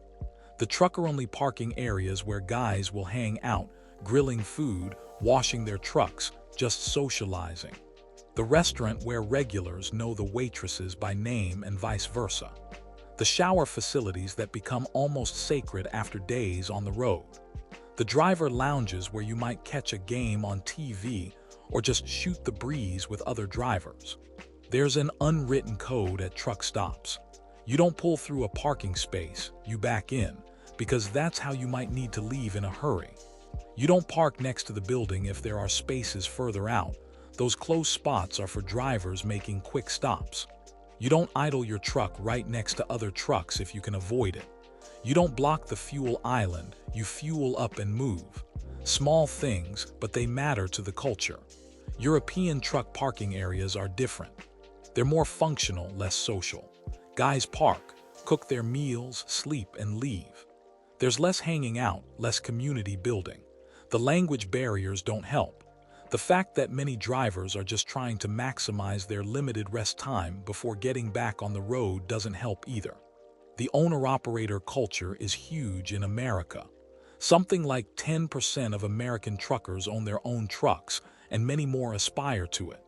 The trucker-only parking areas where guys will hang out, grilling food, washing their trucks, just socializing. The restaurant where regulars know the waitresses by name and vice versa. The shower facilities that become almost sacred after days on the road. The driver lounges where you might catch a game on TV or just shoot the breeze with other drivers. There's an unwritten code at truck stops. You don't pull through a parking space, you back in, because that's how you might need to leave in a hurry. You don't park next to the building if there are spaces further out. Those closed spots are for drivers making quick stops. You don't idle your truck right next to other trucks if you can avoid it. You don't block the fuel island, you fuel up and move. Small things, but they matter to the culture. European truck parking areas are different. They're more functional, less social. Guys park, cook their meals, sleep, and leave. There's less hanging out, less community building. The language barriers don't help. The fact that many drivers are just trying to maximize their limited rest time before getting back on the road doesn't help either. The owner-operator culture is huge in America. Something like 10% of American truckers own their own trucks, and many more aspire to it.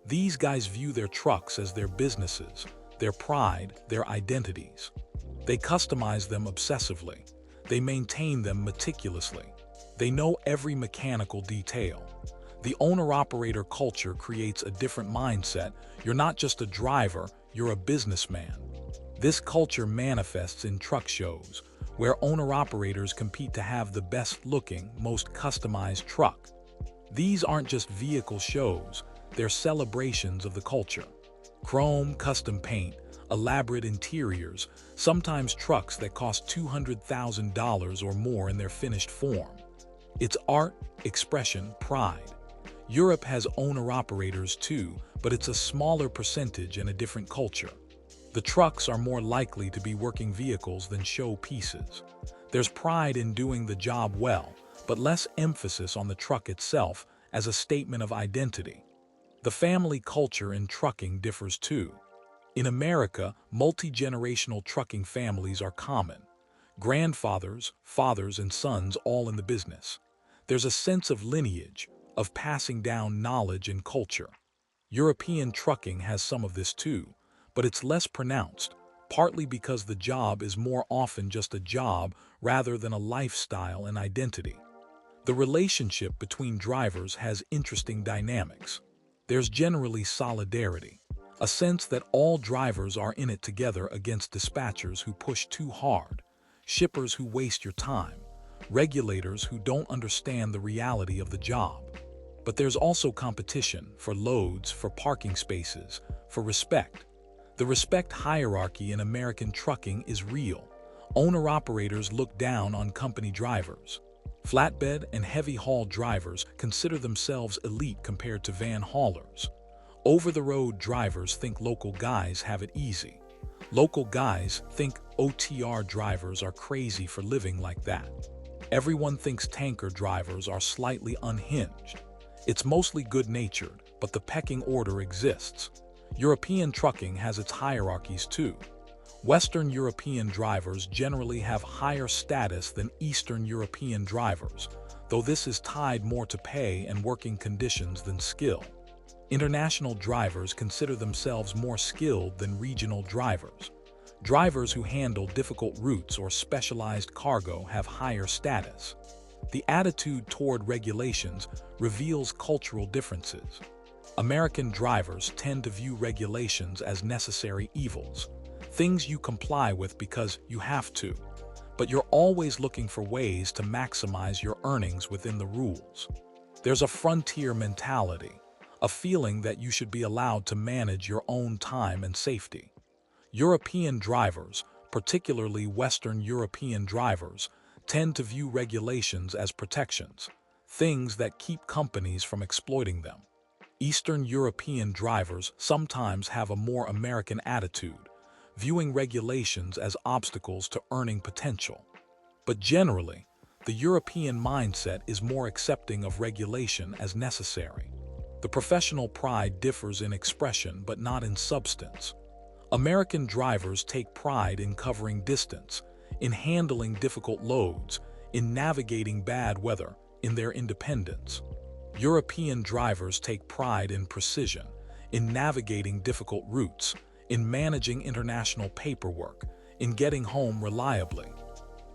These guys view their trucks as their businesses, their pride, their identities. They customize them obsessively. They maintain them meticulously. They know every mechanical detail. The owner-operator culture creates a different mindset. You're not just a driver, you're a businessman. This culture manifests in truck shows, where owner-operators compete to have the best-looking, most customized truck. These aren't just vehicle shows, they're celebrations of the culture. Chrome, custom paint, elaborate interiors, sometimes trucks that cost $200,000 or more in their finished form. It's art, expression, pride. Europe has owner-operators too, but it's a smaller percentage and a different culture. The trucks are more likely to be working vehicles than show pieces. There's pride in doing the job well, but less emphasis on the truck itself as a statement of identity. The family culture in trucking differs too. In America, multi-generational trucking families are common. Grandfathers, fathers, and sons all in the business. There's a sense of lineage, of passing down knowledge and culture. European trucking has some of this too, but it's less pronounced, partly because the job is more often just a job rather than a lifestyle and identity. The relationship between drivers has interesting dynamics. There's generally solidarity, a sense that all drivers are in it together against dispatchers who push too hard, shippers who waste your time, regulators who don't understand the reality of the job. But there's also competition for loads, for parking spaces, for respect. The respect hierarchy in American trucking is real. Owner-operators look down on company drivers. Flatbed and heavy-haul drivers consider themselves elite compared to van haulers. Over-the-road drivers think local guys have it easy. Local guys think OTR drivers are crazy for living like that. Everyone thinks tanker drivers are slightly unhinged. It's mostly good-natured, but the pecking order exists. European trucking has its hierarchies too. Western European drivers generally have higher status than Eastern European drivers, though this is tied more to pay and working conditions than skill. International drivers consider themselves more skilled than regional drivers. Drivers who handle difficult routes or specialized cargo have higher status. The attitude toward regulations reveals cultural differences. American drivers tend to view regulations as necessary evils, things you comply with because you have to, but you're always looking for ways to maximize your earnings within the rules. There's a frontier mentality, a feeling that you should be allowed to manage your own time and safety. European drivers, particularly Western European drivers, tend to view regulations as protections, things that keep companies from exploiting them. Eastern European drivers sometimes have a more American attitude, viewing regulations as obstacles to earning potential. But generally, the European mindset is more accepting of regulation as necessary. The professional pride differs in expression but not in substance. American drivers take pride in covering distance, in handling difficult loads, in navigating bad weather, in their independence. European drivers take pride in precision, in navigating difficult routes, in managing international paperwork, in getting home reliably.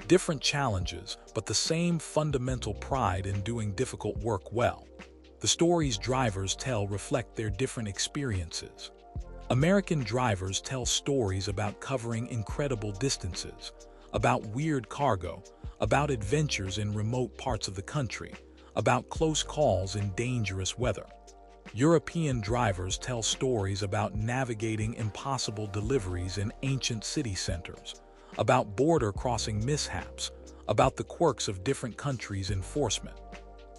Different challenges, but the same fundamental pride in doing difficult work well. The stories drivers tell reflect their different experiences. American drivers tell stories about covering incredible distances, about weird cargo, about adventures in remote parts of the country, about close calls in dangerous weather. European drivers tell stories about navigating impossible deliveries in ancient city centers, about border-crossing mishaps, about the quirks of different countries' enforcement.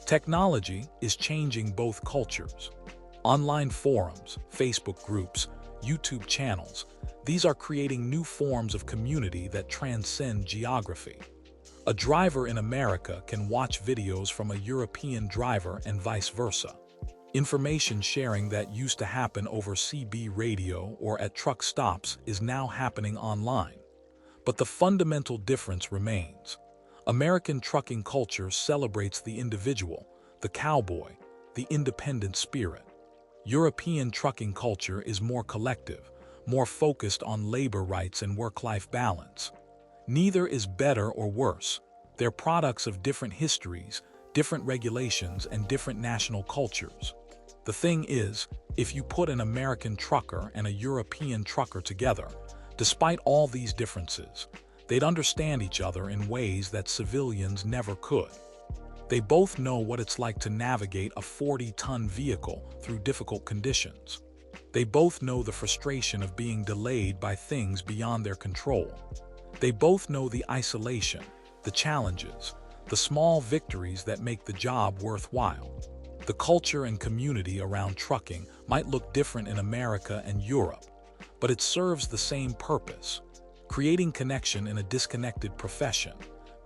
Technology is changing both cultures. Online forums, Facebook groups, YouTube channels, these are creating new forms of community that transcend geography. A driver in America can watch videos from a European driver and vice versa. Information sharing that used to happen over CB radio or at truck stops is now happening online. But the fundamental difference remains. American trucking culture celebrates the individual, the cowboy, the independent spirit. European trucking culture is more collective, more focused on labor rights and work-life balance. Neither is better or worse. They're products of different histories, different regulations, and different national cultures. The thing is, if you put an American trucker and a European trucker together, despite all these differences, they'd understand each other in ways that civilians never could. They both know what it's like to navigate a 40-ton vehicle through difficult conditions. They both know the frustration of being delayed by things beyond their control. They both know the isolation, the challenges, the small victories that make the job worthwhile. The culture and community around trucking might look different in America and Europe, but it serves the same purpose: creating connection in a disconnected profession,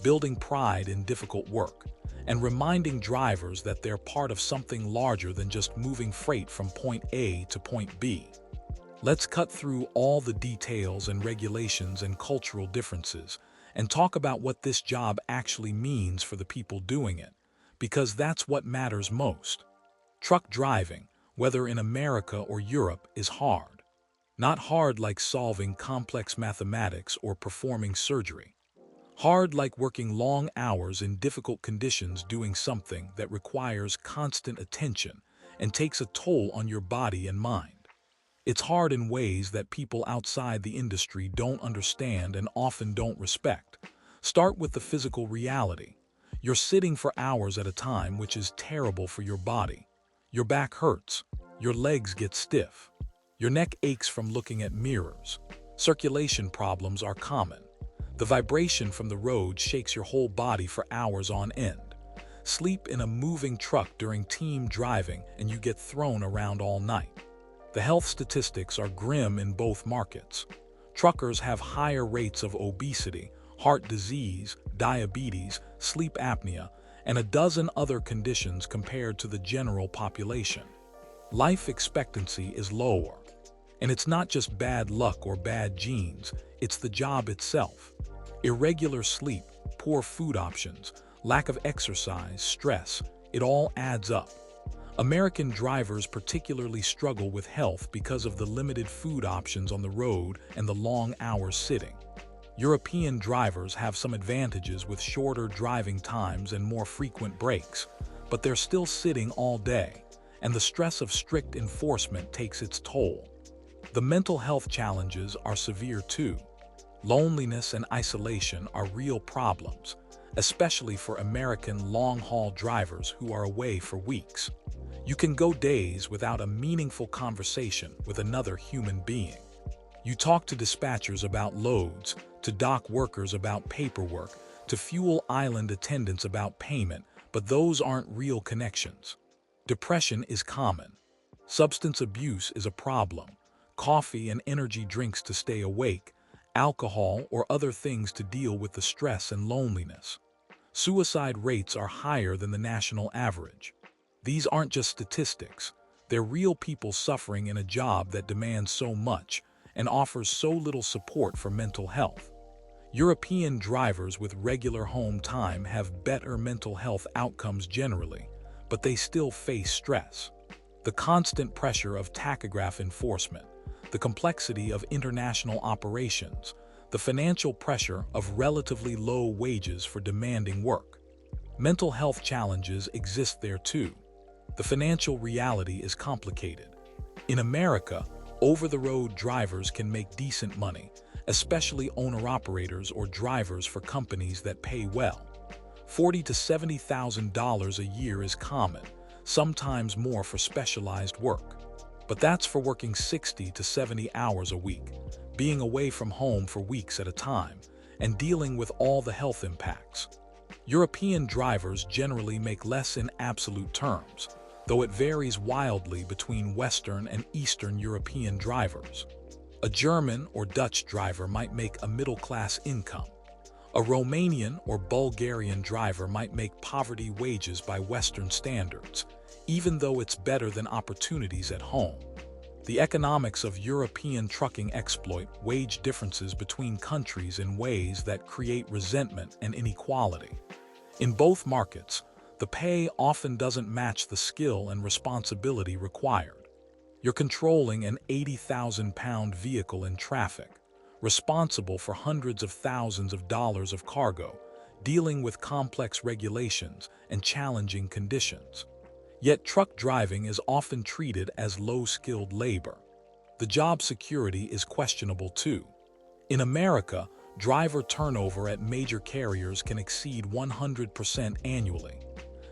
building pride in difficult work, and reminding drivers that they're part of something larger than just moving freight from point A to point B. Let's cut through all the details and regulations and cultural differences and talk about what this job actually means for the people doing it, because that's what matters most. Truck driving, whether in America or Europe, is hard. Not hard like solving complex mathematics or performing surgery. Hard like working long hours in difficult conditions doing something that requires constant attention and takes a toll on your body and mind. It's hard in ways that people outside the industry don't understand and often don't respect. Start with the physical reality. You're sitting for hours at a time, which is terrible for your body. Your back hurts. Your legs get stiff. Your neck aches from looking at mirrors. Circulation problems are common. The vibration from the road shakes your whole body for hours on end. Sleep in a moving truck during team driving and you get thrown around all night. The health statistics are grim in both markets. Truckers have higher rates of obesity, heart disease, diabetes, sleep apnea, and a dozen other conditions compared to the general population. Life expectancy is lower. And it's not just bad luck or bad genes, it's the job itself. Irregular sleep, poor food options, lack of exercise, stress, it all adds up. American drivers particularly struggle with health because of the limited food options on the road and the long hours sitting. European drivers have some advantages with shorter driving times and more frequent breaks, but they're still sitting all day, and the stress of strict enforcement takes its toll. The mental health challenges are severe too. Loneliness and isolation are real problems, especially for American long-haul drivers who are away for weeks. You can go days without a meaningful conversation with another human being. You talk to dispatchers about loads, to dock workers about paperwork, to fuel island attendants about payment, but those aren't real connections. Depression is common. Substance abuse is a problem. Coffee and energy drinks to stay awake, alcohol or other things to deal with the stress and loneliness. Suicide rates are higher than the national average. These aren't just statistics. They're real people suffering in a job that demands so much and offers so little support for mental health. European drivers with regular home time have better mental health outcomes generally, but they still face stress. The constant pressure of tachograph enforcement, the complexity of international operations, the financial pressure of relatively low wages for demanding work. Mental health challenges exist there too. The financial reality is complicated. In America, over-the-road drivers can make decent money, especially owner-operators or drivers for companies that pay well. $40,000 to $70,000 a year is common, sometimes more for specialized work. But that's for working 60 to 70 hours a week, being away from home for weeks at a time, and dealing with all the health impacts. European drivers generally make less in absolute terms, though it varies wildly between Western and Eastern European drivers. A German or Dutch driver might make a middle-class income. A Romanian or Bulgarian driver might make poverty wages by Western standards, even though it's better than opportunities at home. The economics of European trucking exploit wage differences between countries in ways that create resentment and inequality. In both markets, the pay often doesn't match the skill and responsibility required. You're controlling an 80,000-pound vehicle in traffic, responsible for hundreds of thousands of dollars of cargo, dealing with complex regulations and challenging conditions. Yet truck driving is often treated as low-skilled labor. The job security is questionable too. In America, driver turnover at major carriers can exceed 100% annually.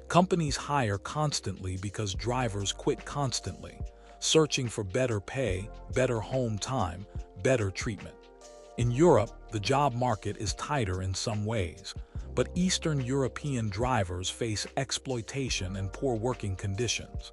Companies hire constantly because drivers quit constantly, searching for better pay, better home time, better treatment. In Europe, the job market is tighter in some ways, but Eastern European drivers face exploitation and poor working conditions.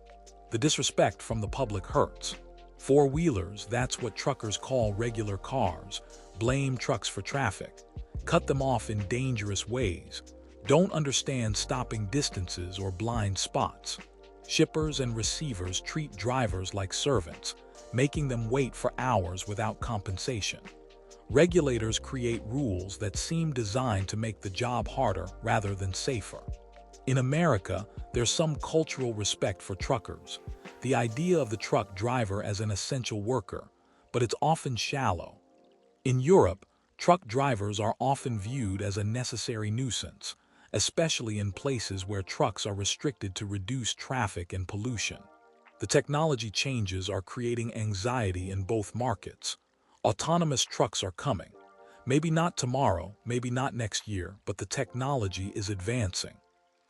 The disrespect from the public hurts. Four-wheelers, that's what truckers call regular cars, blame trucks for traffic, cut them off in dangerous ways, don't understand stopping distances or blind spots. Shippers and receivers treat drivers like servants, making them wait for hours without compensation. Regulators create rules that seem designed to make the job harder rather than safer. In America, there's some cultural respect for truckers, the idea of the truck driver as an essential worker, but it's often shallow. In Europe, truck drivers are often viewed as a necessary nuisance, especially in places where trucks are restricted to reduce traffic and pollution. The technology changes are creating anxiety in both markets. Autonomous trucks are coming. Maybe not tomorrow, maybe not next year, but the technology is advancing.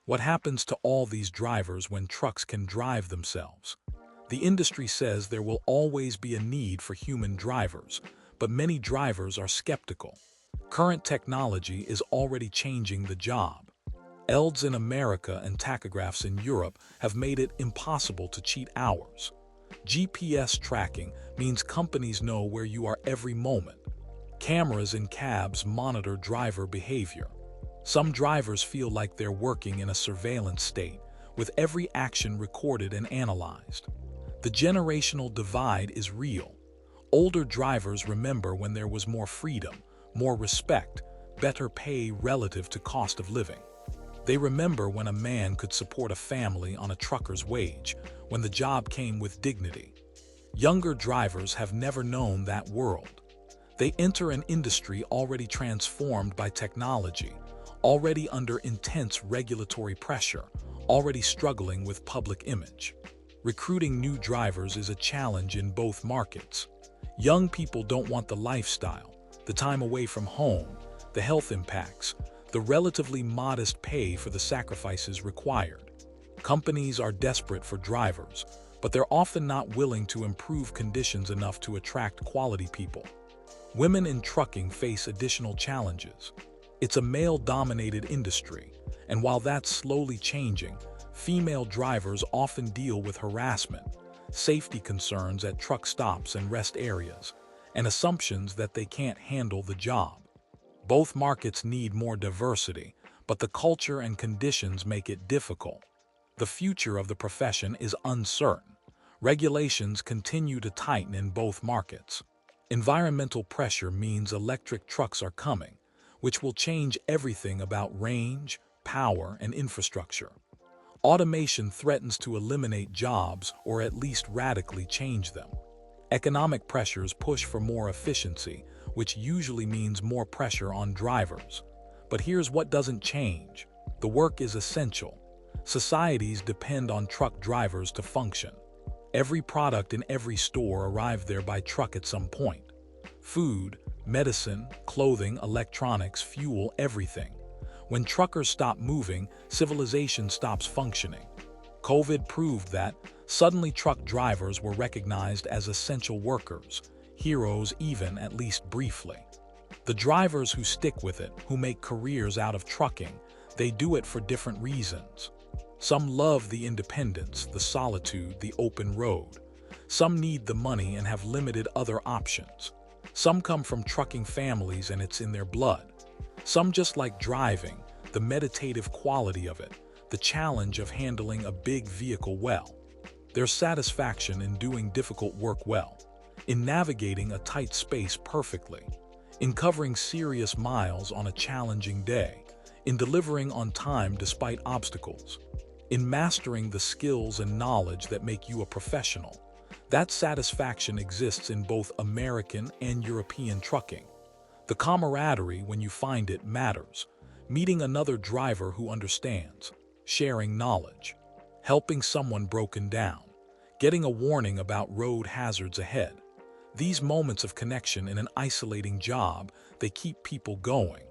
What happens to all these drivers when trucks can drive themselves? The industry says there will always be a need for human drivers, but many drivers are skeptical. Current technology is already changing the job. ELDs in America and tachographs in Europe have made it impossible to cheat hours. GPS tracking means companies know where you are every moment. Cameras in cabs monitor driver behavior. Some drivers feel like they're working in a surveillance state, with every action recorded and analyzed. The generational divide is real. Older drivers remember when there was more freedom, more respect, better pay relative to cost of living. They remember when a man could support a family on a trucker's wage, when the job came with dignity. Younger drivers have never known that world. They enter an industry already transformed by technology, already under intense regulatory pressure, already struggling with public image. Recruiting new drivers is a challenge in both markets. Young people don't want the lifestyle, the time away from home, the health impacts, the relatively modest pay for the sacrifices required. Companies are desperate for drivers, but they're often not willing to improve conditions enough to attract quality people. Women in trucking face additional challenges. It's a male-dominated industry, and while that's slowly changing, female drivers often deal with harassment, safety concerns at truck stops and rest areas, and assumptions that they can't handle the job. Both markets need more diversity, but the culture and conditions make it difficult. The future of the profession is uncertain. Regulations continue to tighten in both markets. Environmental pressure means electric trucks are coming, which will change everything about range, power, and infrastructure. Automation threatens to eliminate jobs or at least radically change them. Economic pressures push for more efficiency, which usually means more pressure on drivers. But here's what doesn't change. The work is essential. Societies depend on truck drivers to function. Every product in every store arrived there by truck at some point. Food, medicine, clothing, electronics, fuel, everything. When truckers stop moving, civilization stops functioning. COVID proved that. Suddenly truck drivers were recognized as essential workers, heroes even, at least briefly. The drivers who stick with it, who make careers out of trucking, they do it for different reasons. Some love the independence, the solitude, the open road. Some need the money and have limited other options. Some come from trucking families and it's in their blood. Some just like driving, the meditative quality of it, the challenge of handling a big vehicle well. There's satisfaction in doing difficult work well, in navigating a tight space perfectly, in covering serious miles on a challenging day, in delivering on time despite obstacles, in mastering the skills and knowledge that make you a professional. That satisfaction exists in both American and European trucking. The camaraderie, when you find it, matters. Meeting another driver who understands, sharing knowledge, helping someone broken down, getting a warning about road hazards ahead. These moments of connection in an isolating job, they keep people going.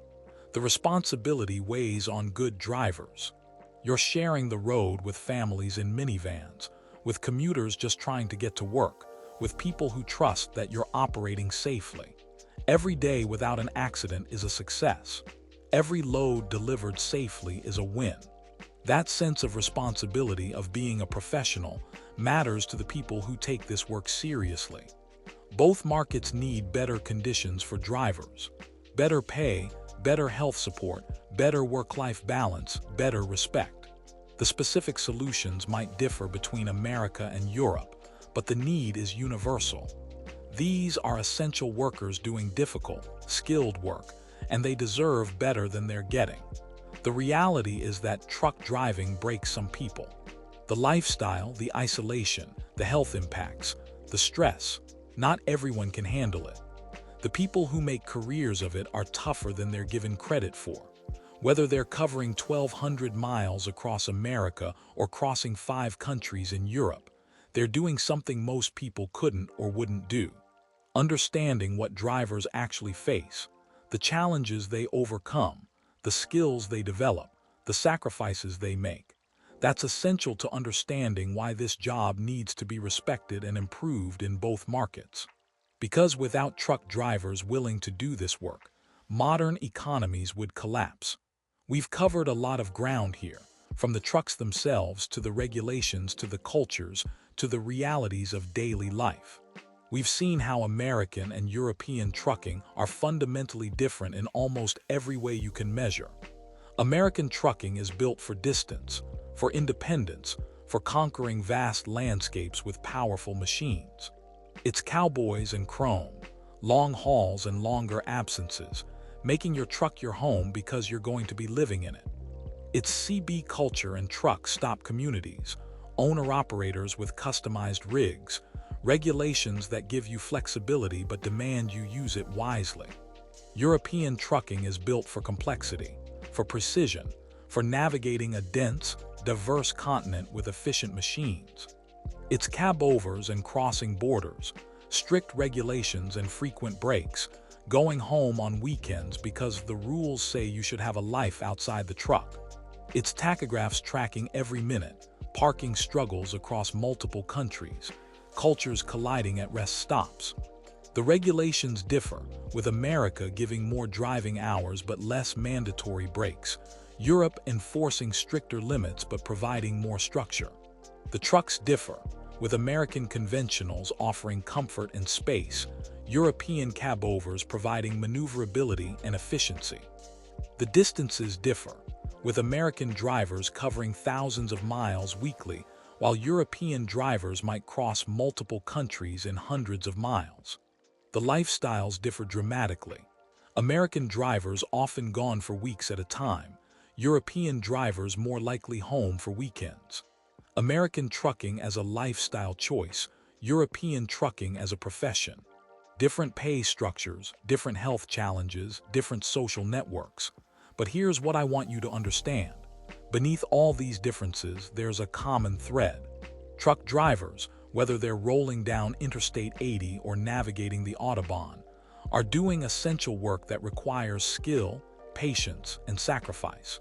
The responsibility weighs on good drivers. You're sharing the road with families in minivans, with commuters just trying to get to work, with people who trust that you're operating safely. Every day without an accident is a success. Every load delivered safely is a win. That sense of responsibility of being a professional matters to the people who take this work seriously. Both markets need better conditions for drivers. Better pay, better health support, better work-life balance, better respect. The specific solutions might differ between America and Europe, but the need is universal. These are essential workers doing difficult, skilled work, and they deserve better than they're getting. The reality is that truck driving breaks some people. The lifestyle, the isolation, the health impacts, the stress, not everyone can handle it. The people who make careers of it are tougher than they're given credit for. Whether they're covering 1,200 miles across America or crossing 5 countries in Europe, they're doing something most people couldn't or wouldn't do. Understanding what drivers actually face, the challenges they overcome, the skills they develop, the sacrifices they make. That's essential to understanding why this job needs to be respected and improved in both markets. Because without truck drivers willing to do this work, modern economies would collapse. We've covered a lot of ground here, from the trucks themselves to the regulations to the cultures to the realities of daily life. We've seen how American and European trucking are fundamentally different in almost every way you can measure. American trucking is built for distance, for independence, for conquering vast landscapes with powerful machines. It's cowboys and chrome, long hauls and longer absences, making your truck your home because you're going to be living in it. It's CB culture and truck stop communities, owner-operators with customized rigs, regulations that give you flexibility but demand you use it wisely. European trucking is built for complexity, for precision, for navigating a dense, diverse continent with efficient machines. It's cab-overs and crossing borders, strict regulations and frequent breaks, going home on weekends because the rules say you should have a life outside the truck. It's tachographs tracking every minute, parking struggles across multiple countries, cultures colliding at rest stops. The regulations differ, with America giving more driving hours but less mandatory breaks, Europe enforcing stricter limits but providing more structure. The trucks differ, with American conventionals offering comfort and space, European cab-overs providing maneuverability and efficiency. The distances differ, with American drivers covering thousands of miles weekly, while European drivers might cross multiple countries in hundreds of miles. The lifestyles differ dramatically. American drivers often gone for weeks at a time. European drivers more likely home for weekends. American trucking as a lifestyle choice, European trucking as a profession. Different pay structures, different health challenges, different social networks. But here's what I want you to understand. Beneath all these differences, there's a common thread. Truck drivers, whether they're rolling down Interstate 80 or navigating the Autobahn, are doing essential work that requires skill, patience, and sacrifice.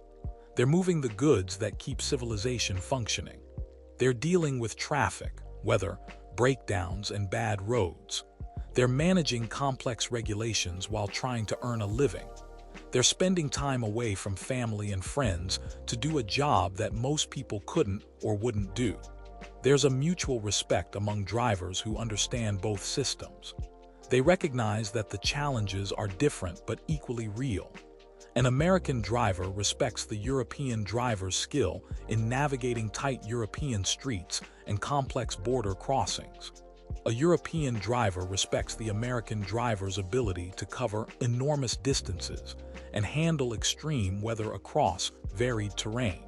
They're moving the goods that keep civilization functioning. They're dealing with traffic, weather, breakdowns, and bad roads. They're managing complex regulations while trying to earn a living. They're spending time away from family and friends to do a job that most people couldn't or wouldn't do. There's a mutual respect among drivers who understand both systems. They recognize that the challenges are different but equally real. An American driver respects the European driver's skill in navigating tight European streets and complex border crossings. A European driver respects the American driver's ability to cover enormous distances and handle extreme weather across varied terrain.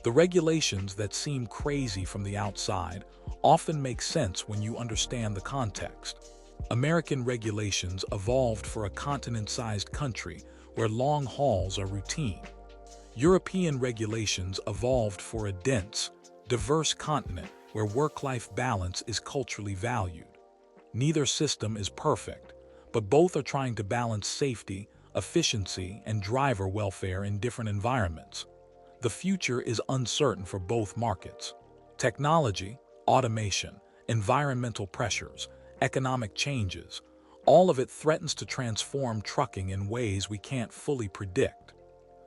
The regulations that seem crazy from the outside often make sense when you understand the context. American regulations evolved for a continent-sized country where long hauls are routine. European regulations evolved for a dense, diverse continent where work-life balance is culturally valued. Neither system is perfect, but both are trying to balance safety, efficiency, and driver welfare in different environments. The future is uncertain for both markets. Technology, automation, environmental pressures, economic changes, all of it threatens to transform trucking in ways we can't fully predict.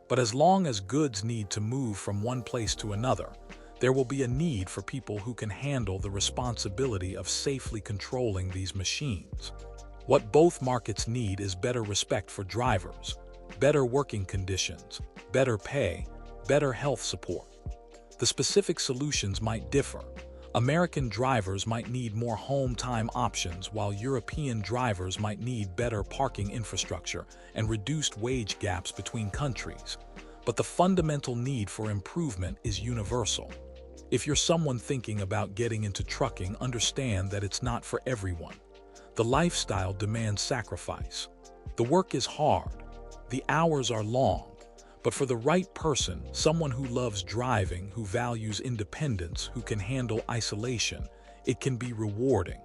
But as long as goods need to move from one place to another, there will be a need for people who can handle the responsibility of safely controlling these machines. What both markets need is better respect for drivers, better working conditions, better pay, better health support. The specific solutions might differ. American drivers might need more home time options, while European drivers might need better parking infrastructure and reduced wage gaps between countries. But the fundamental need for improvement is universal. If you're someone thinking about getting into trucking, understand that it's not for everyone. The lifestyle demands sacrifice. The work is hard. The hours are long. But for the right person, someone who loves driving, who values independence, who can handle isolation, it can be rewarding.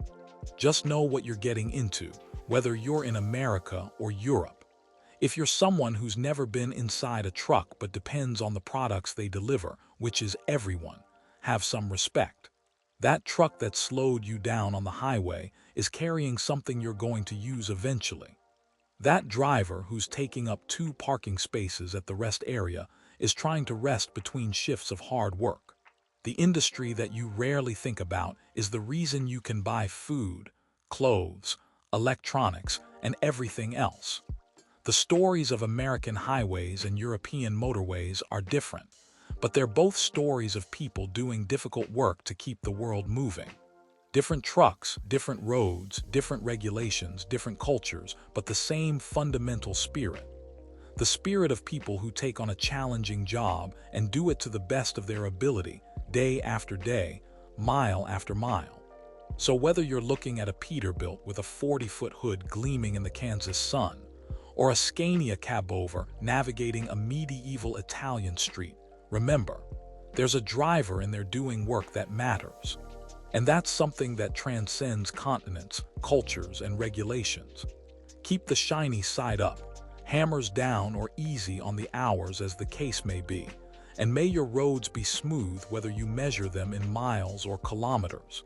Just know what you're getting into, whether you're in America or Europe. If you're someone who's never been inside a truck but depends on the products they deliver, which is everyone, have some respect. That truck that slowed you down on the highway is carrying something you're going to use eventually. That driver who's taking up 2 parking spaces at the rest area is trying to rest between shifts of hard work. The industry that you rarely think about is the reason you can buy food, clothes, electronics, and everything else. The stories of American highways and European motorways are different, but they're both stories of people doing difficult work to keep the world moving. Different trucks, different roads, different regulations, different cultures, but the same fundamental spirit. The spirit of people who take on a challenging job and do it to the best of their ability, day after day, mile after mile. So whether you're looking at a Peterbilt with a 40-foot hood gleaming in the Kansas sun, or a Scania cabover navigating a medieval Italian street, remember, there's a driver in there doing work that matters. And that's something that transcends continents, cultures, and regulations. Keep the shiny side up, hammers down or easy on the hours as the case may be, and may your roads be smooth whether you measure them in miles or kilometers.